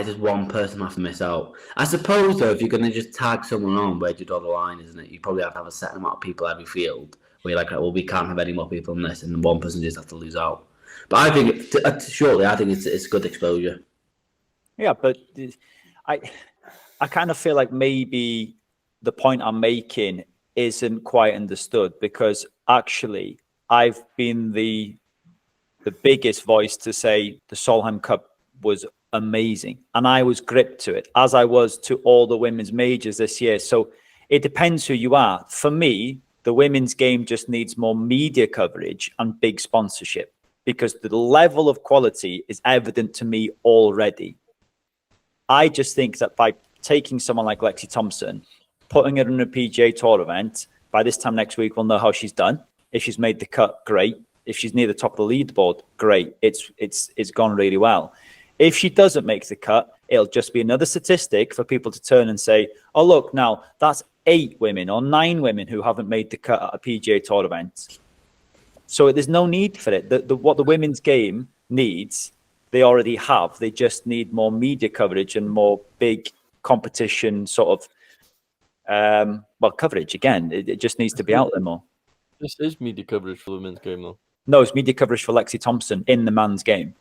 does one person have to miss out? I suppose, though, if you're going to just tag someone on, where do you draw the line, isn't it? You probably have to have a certain amount of people every field, where you're like, well, we can't have any more people on this, and one person just has to lose out. But I think, shortly, I think it's good exposure.
Yeah, but I kind of feel like maybe the point I'm making isn't quite understood, because actually I've been the biggest voice to say the Solheim Cup was amazing, and I was gripped to it, as I was to all the women's majors this year. So it depends who you are. For me, the women's game just needs more media coverage and big sponsorship, because the level of quality is evident to me already. I just think that by taking someone like Lexi Thomson, putting her in a PGA Tour event, by this time next week, we'll know how she's done. If she's made the cut, great. If she's near the top of the leaderboard, great. It's gone really well. If she doesn't make the cut, it'll just be another statistic for people to turn and say, oh, look, now that's 8 women or 9 women who haven't made the cut at a PGA Tour event. So there's no need for it. What the women's game needs, they already have. They just need more media coverage and more big competition sort of coverage. Again, it just needs to be out there more.
This is media coverage for the women's game, though.
No, it's media coverage for Lexi Thomson in the man's game.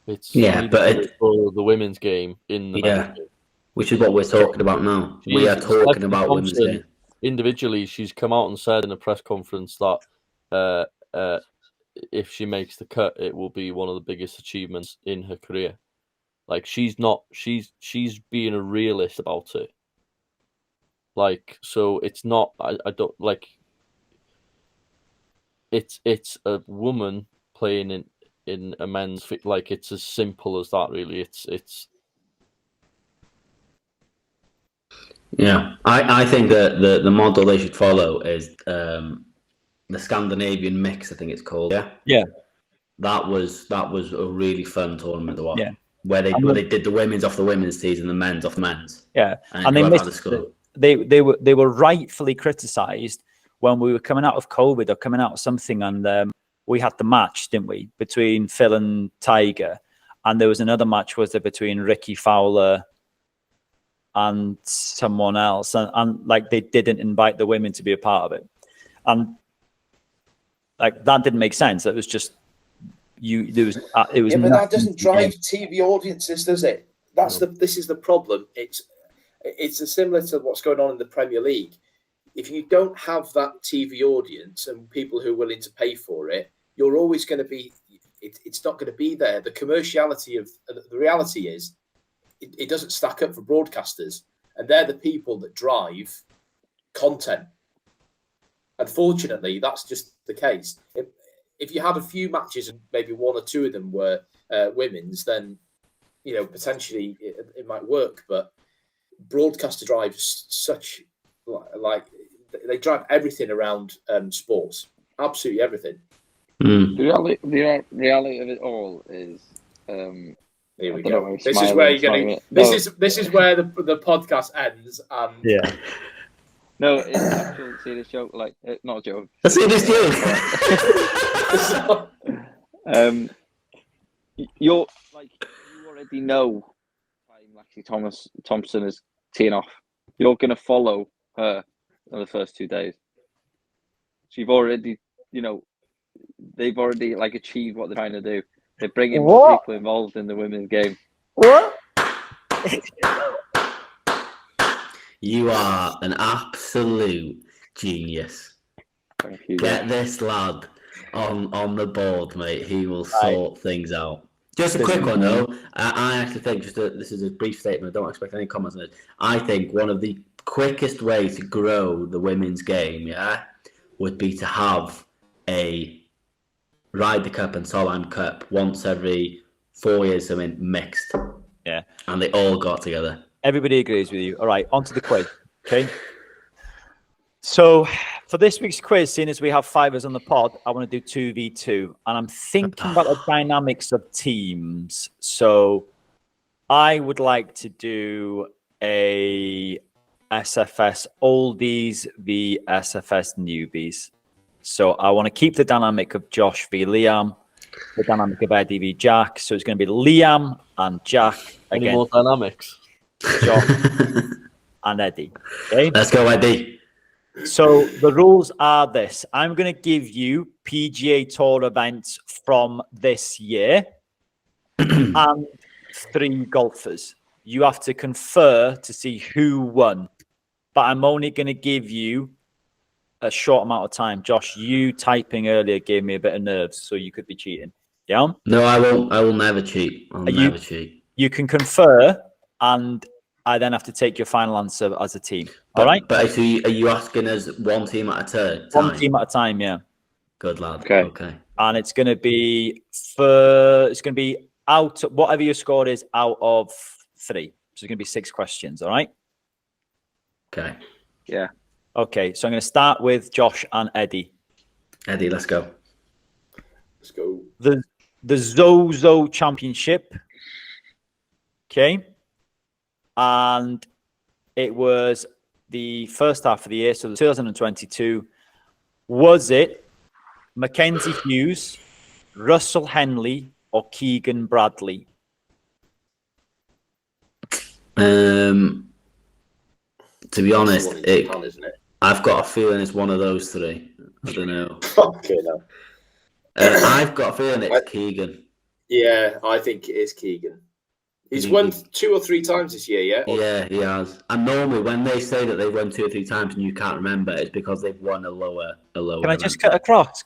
It's for the women's game in the men's game.
Which is what we're talking about now. We are talking about women's game.
Individually, she's come out and said in a press conference that if she makes the cut, it will be one of the biggest achievements in her career. Like, she's being a realist about it. Like, so it's not. I don't like. It's a woman playing in a men's fit. Like, it's as simple as that, really. It's.
Yeah, I think that the model they should follow is the Scandinavian mix, I think it's called.
Yeah. That
was a really fun tournament to watch.
Yeah.
Where they did the women's off the women's tees and the men's off the men's.
Yeah, and they missed. They were rightfully criticised when we were coming out of COVID or coming out of something, and we had the match, didn't we, between Phil and Tiger, and there was another match, was there, between Ricky Fowler and someone else, and like they didn't invite the women to be a part of it, and like that didn't make sense. It was just it was.
Yeah, but that doesn't drive TV audiences, does it? This is the problem. It's similar to what's going on in the Premier League. If you don't have that TV audience and people who are willing to pay for it, you're always going to be. It's not going to be there. The commerciality of the reality is, it doesn't stack up for broadcasters, and they're the people that drive content. Unfortunately, that's just the case. If you had a few matches and maybe 1 or 2 of them were women's, then potentially it might work. But broadcaster drives such like they drive everything around sports, absolutely everything.
The reality of it all is.
Here we go. This is where you're getting. This is where the podcast ends. And
yeah.
No, it's actual serious joke. Like, not a joke.
A serious joke.
You already know Lexi Thomson is teeing off. You're going to follow her on the first 2 days. So you've already, they've already achieved what they're trying to do. They're bringing more people involved in the women's game.
What?
You are an absolute genius.
Thank you.
Get this lad on the board, mate. He will sort things out. Just a quick one, though. I actually think, this is a brief statement. I don't expect any comments on it. I think one of the quickest ways to grow the women's game, would be to have a Ryder Cup and Solheim Cup once every 4 years, something mixed.
Yeah.
And they all got together.
Everybody agrees with you. All right, on to the quiz. Okay. So for this week's quiz, seeing as we have 5 on the pod, I want to do 2v2. And I'm thinking about the dynamics of teams. So I would like to do a SFS oldies v SFS newbies. So I want to keep the dynamic of Josh v Liam, the dynamic of Eddie v Jack. So it's going to be Liam and Jack
Any
again.
more dynamics?
Josh and Eddie. Okay.
Let's go, Eddie.
So the rules are this. I'm going to give you PGA Tour events from this year and 3 golfers. You have to confer to see who won. But I'm only going to give you a short amount of time. Josh, you typing earlier gave me a bit of nerves, so you could be cheating. Yeah?
No, I won't. I will never cheat. I'll never cheat.
You can confer, and I then have to take your final answer as a team. All right?
But are you asking us one team at a time?
One team at a time, yeah.
Good lad.
Okay.
And it's going to be out, whatever your score is, out of 3. So it's going to be 6 questions, all right?
Okay.
Yeah.
Okay, so I'm going to start with Josh and Eddie.
Eddie, let's go.
Let's go.
The Zozo Championship. Okay. And it was the first half of the year, so 2022. Was it Mackenzie Hughes, Russell Henley, or Keegan Bradley?
To be honest,
Japan, isn't it?
I've got a feeling it's one of those 3. I don't know.
Okay, no.
I've got a feeling it's Keegan.
Yeah, I think it is Keegan. He's won 2 or 3 times this year, yeah?
Yeah, he has. And normally when they say that they've won 2 or 3 times and you can't remember, it's because they've won a lower.
Can I just cut across?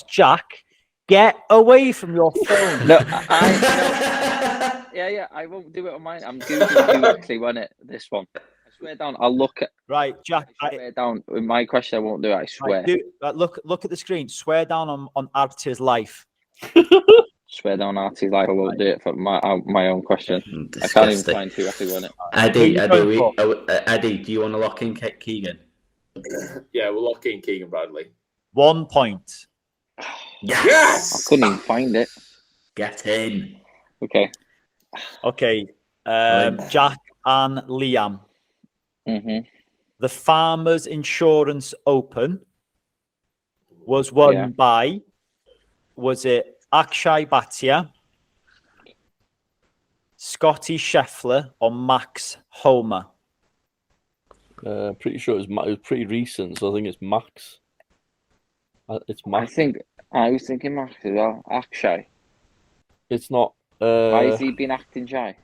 Jack, get away from your phone.
No, yeah, I won't do it on mine. I'm Googling who actually won it, this one. I swear down, I'll look at...
Right, Jack.
I swear down, with my question, I won't do it, I swear.
Right, look at the screen. Swear down on Art's life.
Swear down Art's life, I won't do it for my own question.
Disgusting.
I can't even find who actually won it.
Eddie, do you want to lock in Keegan?
Yeah, we'll lock in Keegan Bradley.
1 point.
Yes!
I couldn't even find it.
Get in.
Okay. Jack and Liam.
Mm-hmm.
The Farmers Insurance Open was won by, was it Akshay Bhatia, Scotty Scheffler, or Max Homa?
Pretty sure it was pretty recent, so I think it's Max. It's Max.
I was thinking Max as well. Akshay.
It's not.
Why has he been acting shy?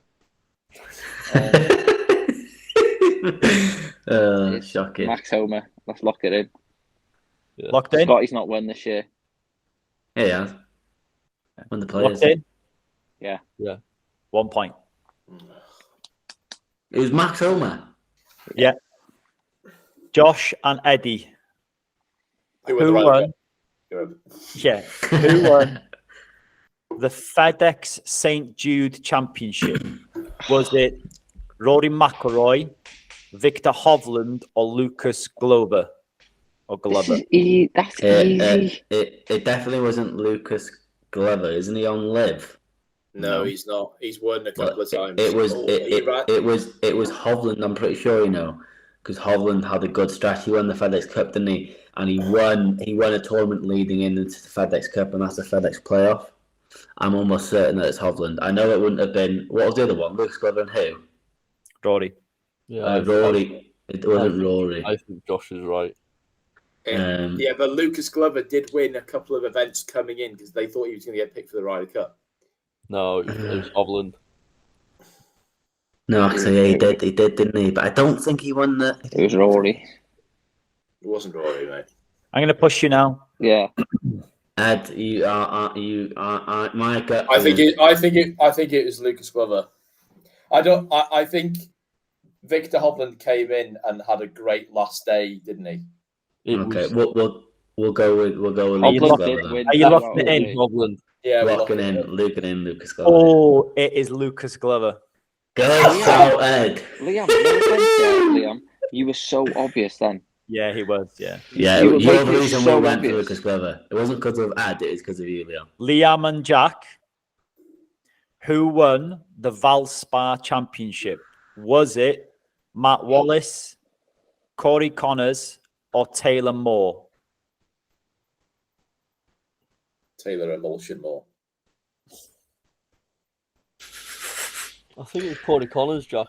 Shocking.
Max Homer. Let's lock it in.
Yeah.
Locked in?
Scotty's not won this year.
Yeah. When the players.
Locked in?
Yeah.
1 point.
It was Max Homer.
Yeah. Josh and Eddie. Who won? Yeah. Who won the FedEx St. Jude Championship? Was it Rory McIlroy, Victor Hovland, or Lucas Glover? or Glover?
That's easy.
It definitely wasn't Lucas Glover, isn't he on LIV?
No, he's not. He's won a couple of times.
It was
right?
it was Hovland. I'm pretty sure, because Hovland had a good stretch. He won the FedEx Cup, didn't he? And he won a tournament leading into the FedEx Cup, and that's the FedEx playoff. I'm almost certain that it's Hovland. I know it wouldn't have been. What was the other one? Lucas Glover and who?
Rory.
Yeah,
Rory. It wasn't Rory.
I think Josh is right.
Yeah, but Lucas Glover did win a couple of events coming in because they thought he was going to get picked for the Ryder Cup.
No, it was Hovland.
No, actually, yeah, he did, didn't he? But I don't think he won the.
It was Rory.
It wasn't Rory, mate.
I'm going to push you now.
Yeah.
Ed, you are my gut.
I think it was Lucas Glover. I think Victor Hovland came in and had a great last day, didn't he?
Okay, we'll go with
Are you
Lucas
locking
Glover.
Are you locking it in?
Hovland.
Yeah,
locking in Lucas Glover.
Oh, it is Lucas Glover.
Good shout, Ed.
Liam, you were so obvious then.
Yeah, he was. Yeah.
Yeah,
You were
you're the
making it
reason
so
we went for
obvious.
Lucas Glover. It wasn't because of Ed, it was because of you, Liam.
Liam and Jack, who won the Valspar Championship? Was it Matt Wallace, Corey Connors, or Taylor Moore?
Taylor Emulsion Moore.
I think it was Corey Connors, Jack.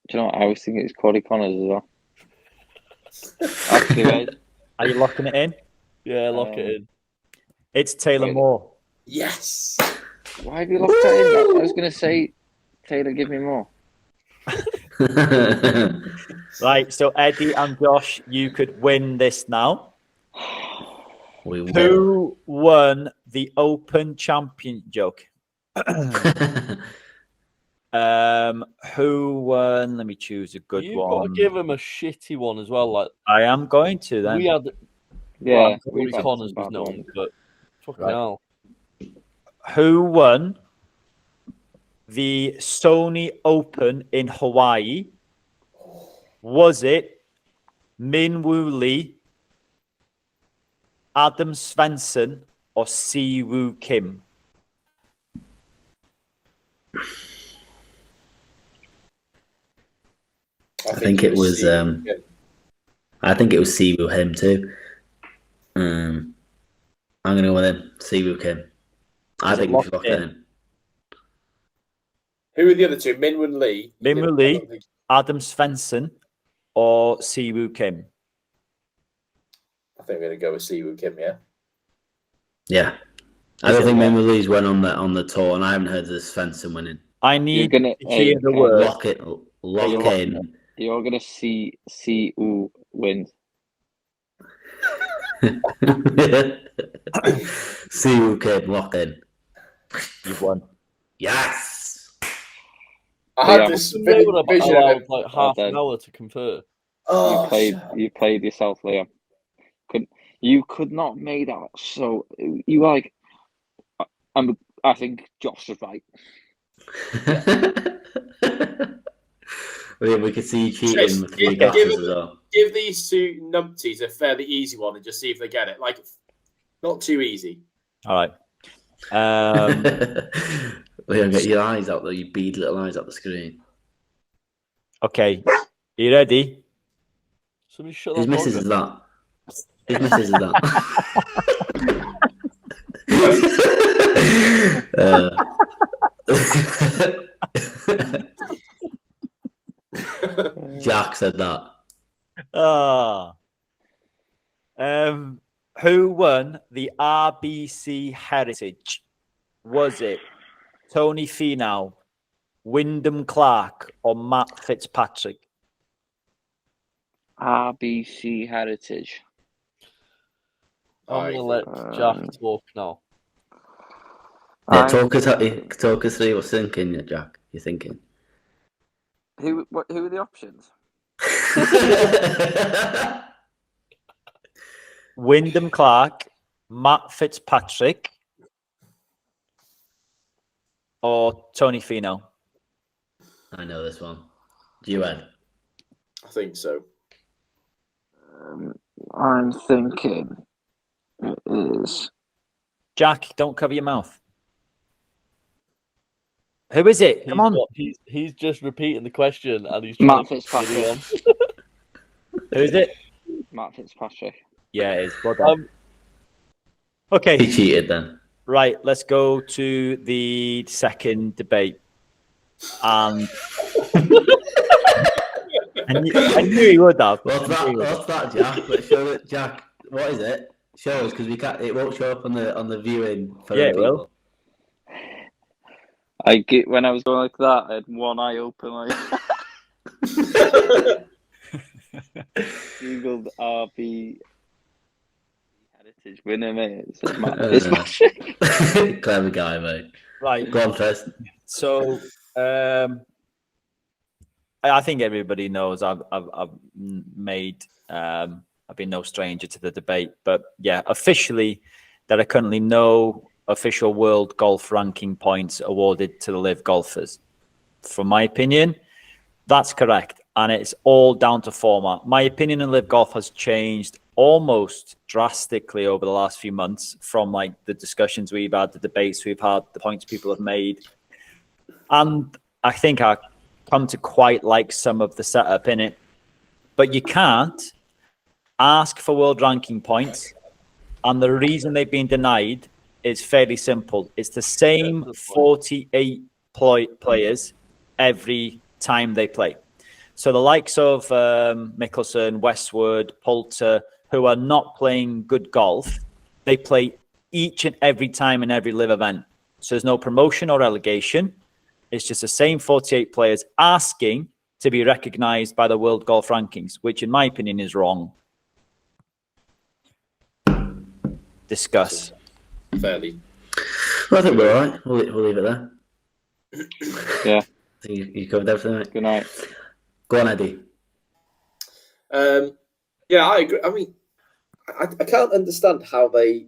Do you know what? I was thinking it's Corey Connors as well. Actually, mate.
Are you locking it in?
Yeah, lock it in.
It's Taylor Moore.
Yes.
Why have you locked that in? I was going to say, Taylor, give me more.
Right, so Eddie and Josh, you could win this now.
We will.
Who won the Open Champion joke? Who won? Let me choose a good
You've
one.
got to give him a shitty one as well. Like
I am going to then.
we had,
Yeah,
Corey
had
Connors
some
was
bad
known,
ones.
but fucking
Right.
hell.
Who won the Sony Open in Hawaii? Was it Min Woo Lee, Adam Svensson, or Si Woo Kim?
I think it was. I think it was Siwoo him too. I'm gonna go with him. Siwoo Kim. I think we should lock that in.
Who were the other two? Minwoo Lee.
Min Woo Lee, Adam Svensson, or Si Woo Kim?
I think we're gonna go with Siwoo Kim. Yeah.
Yeah. I don't think Minwoo Lee's went on the tour, and I haven't heard of Svensson winning.
I need to hear the word.
Lock in.
You're going to see who wins.
Siwoo Kim, lock in.
You've won.
Yes.
I had this
They were
vision of
allowed
it.
like half an hour to confer.
Oh,
You played yourself, Liam. You could not make that. So you were like, I think Josh is right.
Yeah, we could see you cheating with three guesses as well.
Give these two numpties a fairly easy one and just see if they get it. Like, not too easy.
All right.
Liam, get your eyes out there, you bead little eyes out the screen.
Okay. Are you ready?
Somebody shut
His
that
missus is that. His missus is that. Jack said that.
Who won the RBC Heritage? Was it Tony Finau, Wyndham Clark, or Matt Fitzpatrick?
RBC Heritage.
I'm going to let Jack talk now.
Yeah, talk us through what's thinking, Jack. You're thinking.
Who are the options?
Wyndham Clark, Matt Fitzpatrick, or Tony Finau?
I know this one. Do you, Ed?
I think so.
I'm thinking it is.
Jack, don't cover your mouth. Who is it? Come on.
He's just repeating the question and he's
Matt
trying
Fitzpatrick.
Who is it?
Matt Fitzpatrick.
Yeah, it is. Well done. Okay.
He cheated then.
Right, let's go to the second debate. And I knew he would have.
What's that, Jack? Let's show it, Jack. What is it? Show us, because we can't. It won't show up on the viewing. For
Yeah, it
people.
will.
When I was going like that, I had one eye open. Like Googled RB Heritage winner, mate. It says Matt Fitzpatrick.
Clever guy, mate.
Right.
Go on, first.
So, I think everybody knows I've made. I've been no stranger to the debate, but yeah, officially, there are currently no official world golf ranking points awarded to the LIV golfers. From my opinion, that's correct, and it's all down to format. My opinion on LIV golf has changed almost drastically over the last few months, from like the discussions we've had, the debates we've had, the points people have made, and I think I come to quite like some of the setup in it. But you can't ask for world ranking points, and the reason they've been denied is fairly simple. It's the same 48 players every time they play. So the likes of Mickelson, Westwood, Poulter, who are not playing good golf, they play each and every time in every LIV event. So there's no promotion or relegation. It's just the same 48 players asking to be recognised by the World Golf Rankings, which in my opinion is wrong. Discuss.
Fairly.
Well, I think we're all right. We'll leave it there.
Yeah.
I think you covered everything, mate.
Good night.
Go on, Eddie.
Yeah, I agree. I mean, I can't understand how they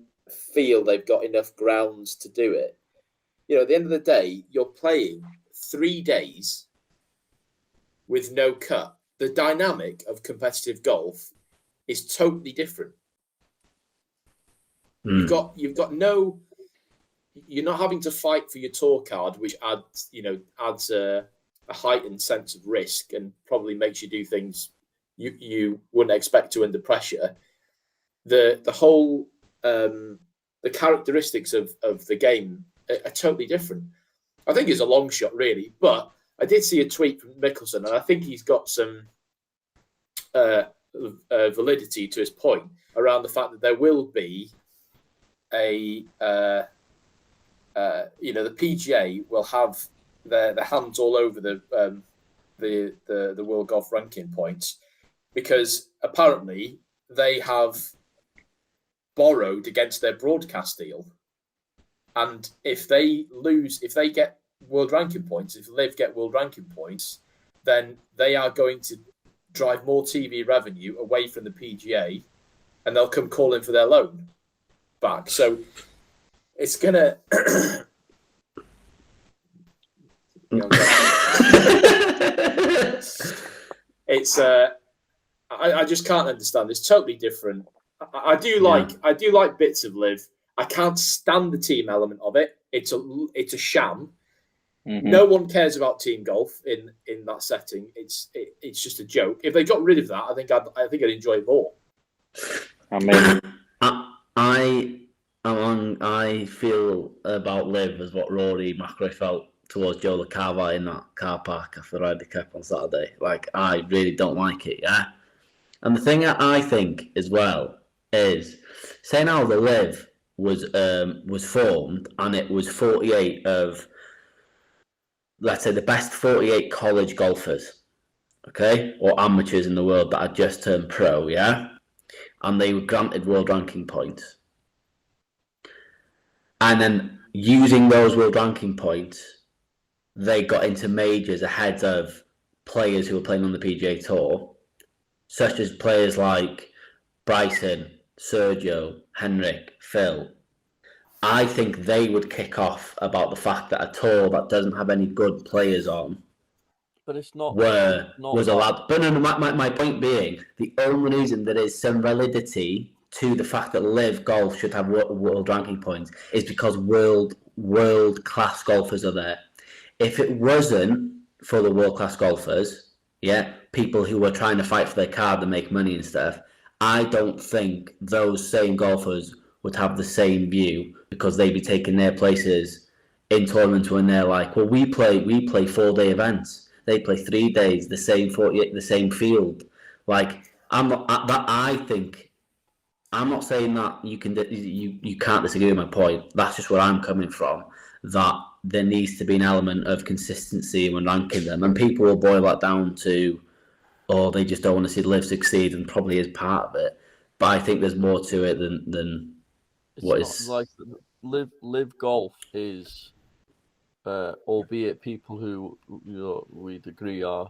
feel they've got enough grounds to do it. You know, at the end of the day, you're playing 3 days with no cut. The dynamic of competitive golf is totally different. You've got no. You're not having to fight for your tour card, which adds a heightened sense of risk and probably makes you do things you wouldn't expect to under pressure. The whole the characteristics of the game are totally different. I think it's a long shot, really, but I did see a tweet from Mickelson, and I think he's got some validity to his point around the fact that there will be the PGA will have their hands all over the World Golf Ranking points, because apparently they have borrowed against their broadcast deal, and if they get World Ranking points, if LIV get World Ranking points, then they are going to drive more TV revenue away from the PGA, and they'll come calling for their loan back. So it's gonna. It's I just can't understand. It's totally different. I do like bits of LIV. I can't stand the team element of it. It's a sham. Mm-hmm. No one cares about team golf in that setting. It's just a joke. If they got rid of that, I think I'd enjoy it more.
I mean,
I feel about LIV as what Rory McIlroy felt towards Joe LaCava in that car park after the Ryder Cup on Saturday. Like, I really don't like it, yeah? And the thing that I think as well is, say now the LIV was formed and it was 48 of, let's say, the best 48 college golfers, okay, or amateurs in the world that had just turned pro, yeah? And they were granted world ranking points. And then using those world ranking points, they got into majors ahead of players who were playing on the PGA Tour, such as players like Bryson, Sergio, Henrik, Phil. I think they would kick off about the fact that a tour that doesn't have any good players on
But it's not.
Was allowed. But no, my point being, the only reason there is some validity to the fact that LIV Golf should have world ranking points is because world class golfers are there. If it wasn't for the world class golfers, people who were trying to fight for their card and make money and stuff, I don't think those same golfers would have the same view, because they'd be taking their places in tournaments when they're like, well, we play 4-day events. They play 3 days, the same field. Like, I'm not saying that you can't disagree with my point. That's just where I'm coming from. That there needs to be an element of consistency when ranking them, and people will boil that down to, they just don't want to see LIV succeed, and probably is part of it. But I think there's more to it than what is
like LIV Golf is. Albeit people who we'd agree are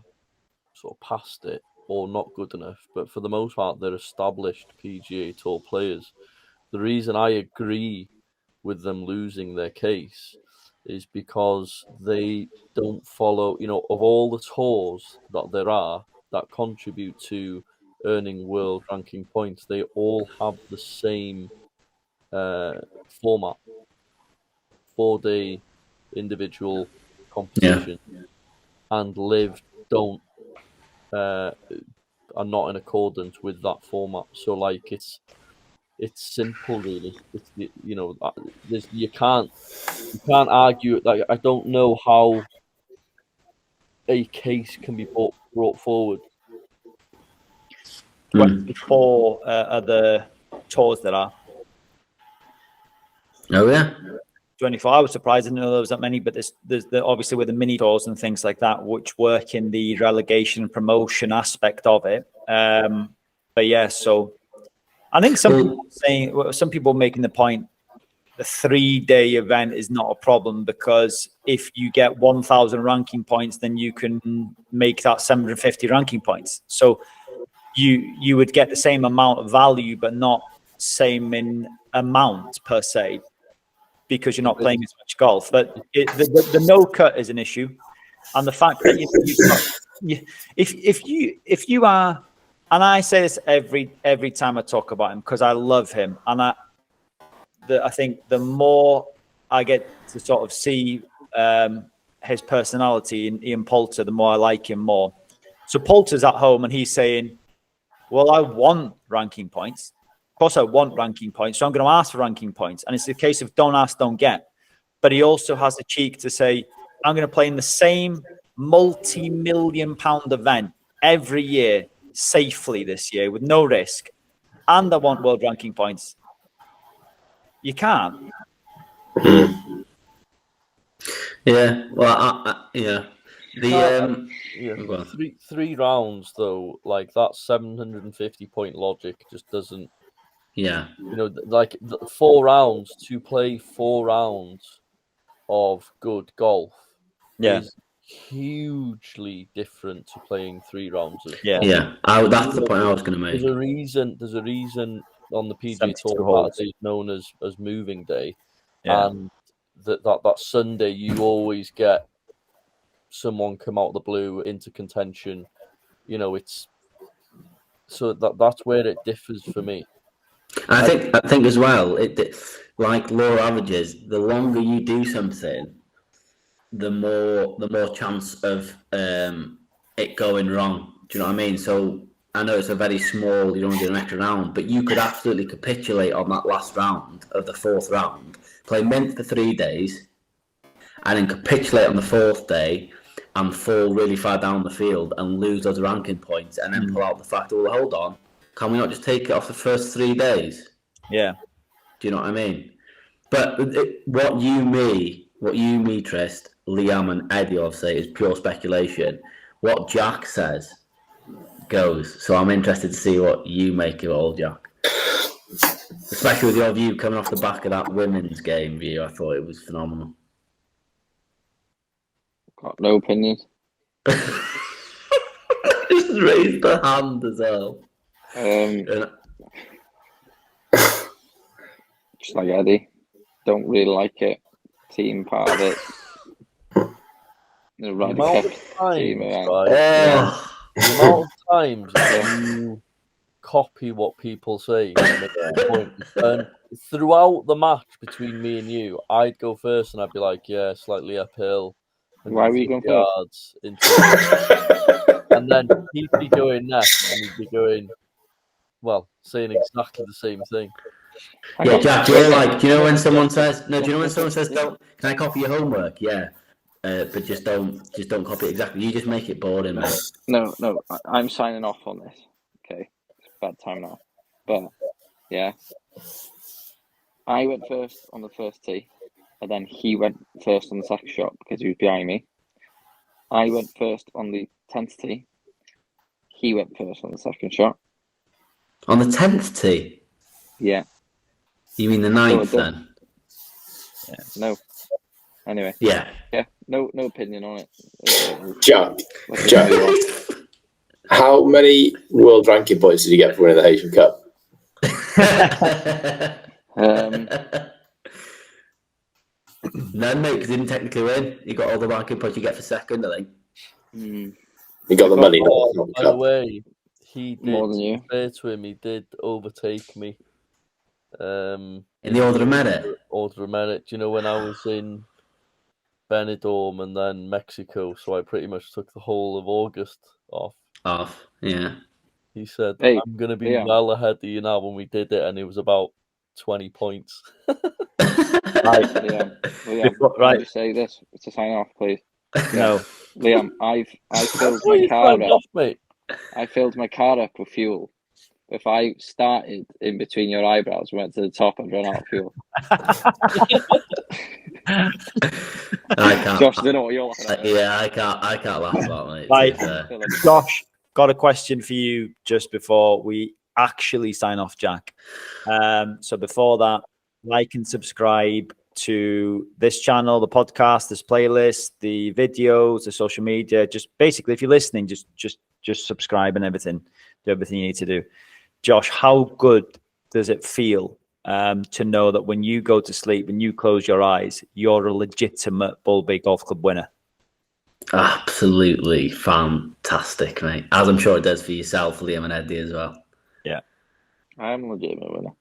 sort of past it or not good enough, but for the most part they're established PGA Tour players. The reason I agree with them losing their case is because they don't follow, of all the tours that there are that contribute to earning world ranking points, they all have the same format, 4-day individual competition, and LIV are not in accordance with that format. So like it's simple, really. It's you can't argue it. Like, I don't know how a case can be brought forward.
24 other tours there are.
Oh yeah.
24. I was surprised I didn't know there was that many, but there's obviously with the mini tours and things like that, which work in the relegation and promotion aspect of it. But yeah, so I think some people making the point, the 3-day event is not a problem, because if you get 1,000 ranking points, then you can make that 750 ranking points. So you would get the same amount of value, but not same in amount per se, because you're not playing as much golf. But the no cut is an issue, and the fact that if you are, and I say this every time I talk about him, because I love him, and I think the more I get to sort of see his personality in Ian Poulter, the more I like him more. So Poulter's at home and he's saying, well, I want ranking points. Of course I want ranking points, so I'm going to ask for ranking points. And it's a case of don't ask, don't get. But he also has the cheek to say, I'm going to play in the same multi-million-pound event every year safely this year with no risk, and I want world ranking points. You can't.
Yeah. Well,
Three rounds though, like that 750 point logic just doesn't.
Yeah.
Like 4 rounds to play 4 rounds of good golf. Is hugely different to playing 3 rounds of golf.
Yeah. That's the point I was going to make.
There's a reason on the PGA Tour that is known as moving day, and that Sunday you always get someone come out of the blue into contention. It's so that's where it differs for me.
I think as well, it like law averages, the longer you do something, the more chance of it going wrong. Do you know what I mean? So I know it's a very small, you don't do an extra round, but you could absolutely capitulate on that last round of the 4th round, play mint for 3 days, and then capitulate on the 4th day and fall really far down the field and lose those ranking points, and then pull out the fact, well, hold on, can we not just take it off the first 3 days?
Yeah.
Do you know what I mean? But what you, Trist, Liam and Eddie will say is pure speculation. What Jack says goes. So I'm interested to see what you make of old Jack. Especially with your view coming off the back of that women's game view. I thought it was phenomenal.
Got no opinions.
Just raised the hand as well.
Just like Eddie, don't really like it. Team part of it.
The amount of times,
Oh.
the amount of times you copy what people say and make a point. And throughout the match between me and you, I'd go first and I'd be like, yeah, slightly uphill.
Why were you going
yards into and then he'd be going next and he'd be going, well, saying exactly the same thing.
Yeah, Jack, do you know when someone says, don't, can I copy your homework? Yeah. But just don't copy it exactly. You just make it boring, mate.
No, I'm signing off on this. Okay, it's bad time now. But yeah, I went first on the first tee, and then he went first on the second shot because he was behind me. I went first on the 10th tee. He went first on the second shot.
On the 10th tee?
Yeah.
You mean the 9th then?
Yeah. No. Anyway.
Yeah.
Yeah. No opinion on it.
Jack. How many world ranking points did you get for winning the Asian Cup?
None, mate, because he didn't technically win. He got all the ranking points you get for second, I think.
He got the money.
By the way, he did,
more than you.
Fair to him, he did overtake me.
In the order of merit?
Order of merit. Do you know when I was in Benidorm and then Mexico, so I pretty much took the whole of August off.
Yeah.
He said,
hey,
I'm going to be well ahead of you now when we did it, and it was about 20 points.
Right, Liam, can I just say this to sign off, please?
No.
Liam, I filled my car up.
Off, mate.
I filled my car up with fuel. If I started in between your eyebrows and went to the top, I'd run out of fuel.
I can't.
Josh, I don't know what you're laughing at.
Yeah, I can't laugh about it.
Right. Josh, got a question for you just before we actually sign off, Jack. So before that, like and subscribe to this channel, the podcast, this playlist, the videos, the social media. Just basically, if you're listening, just subscribe and everything. Do everything you need to do. Josh, how good does it feel to know that when you go to sleep, when you close your eyes, you're a legitimate Bull Bay Golf Club winner?
Absolutely fantastic, mate. As I'm sure it does for yourself, Liam and Eddie as well.
Yeah.
I am a legitimate winner.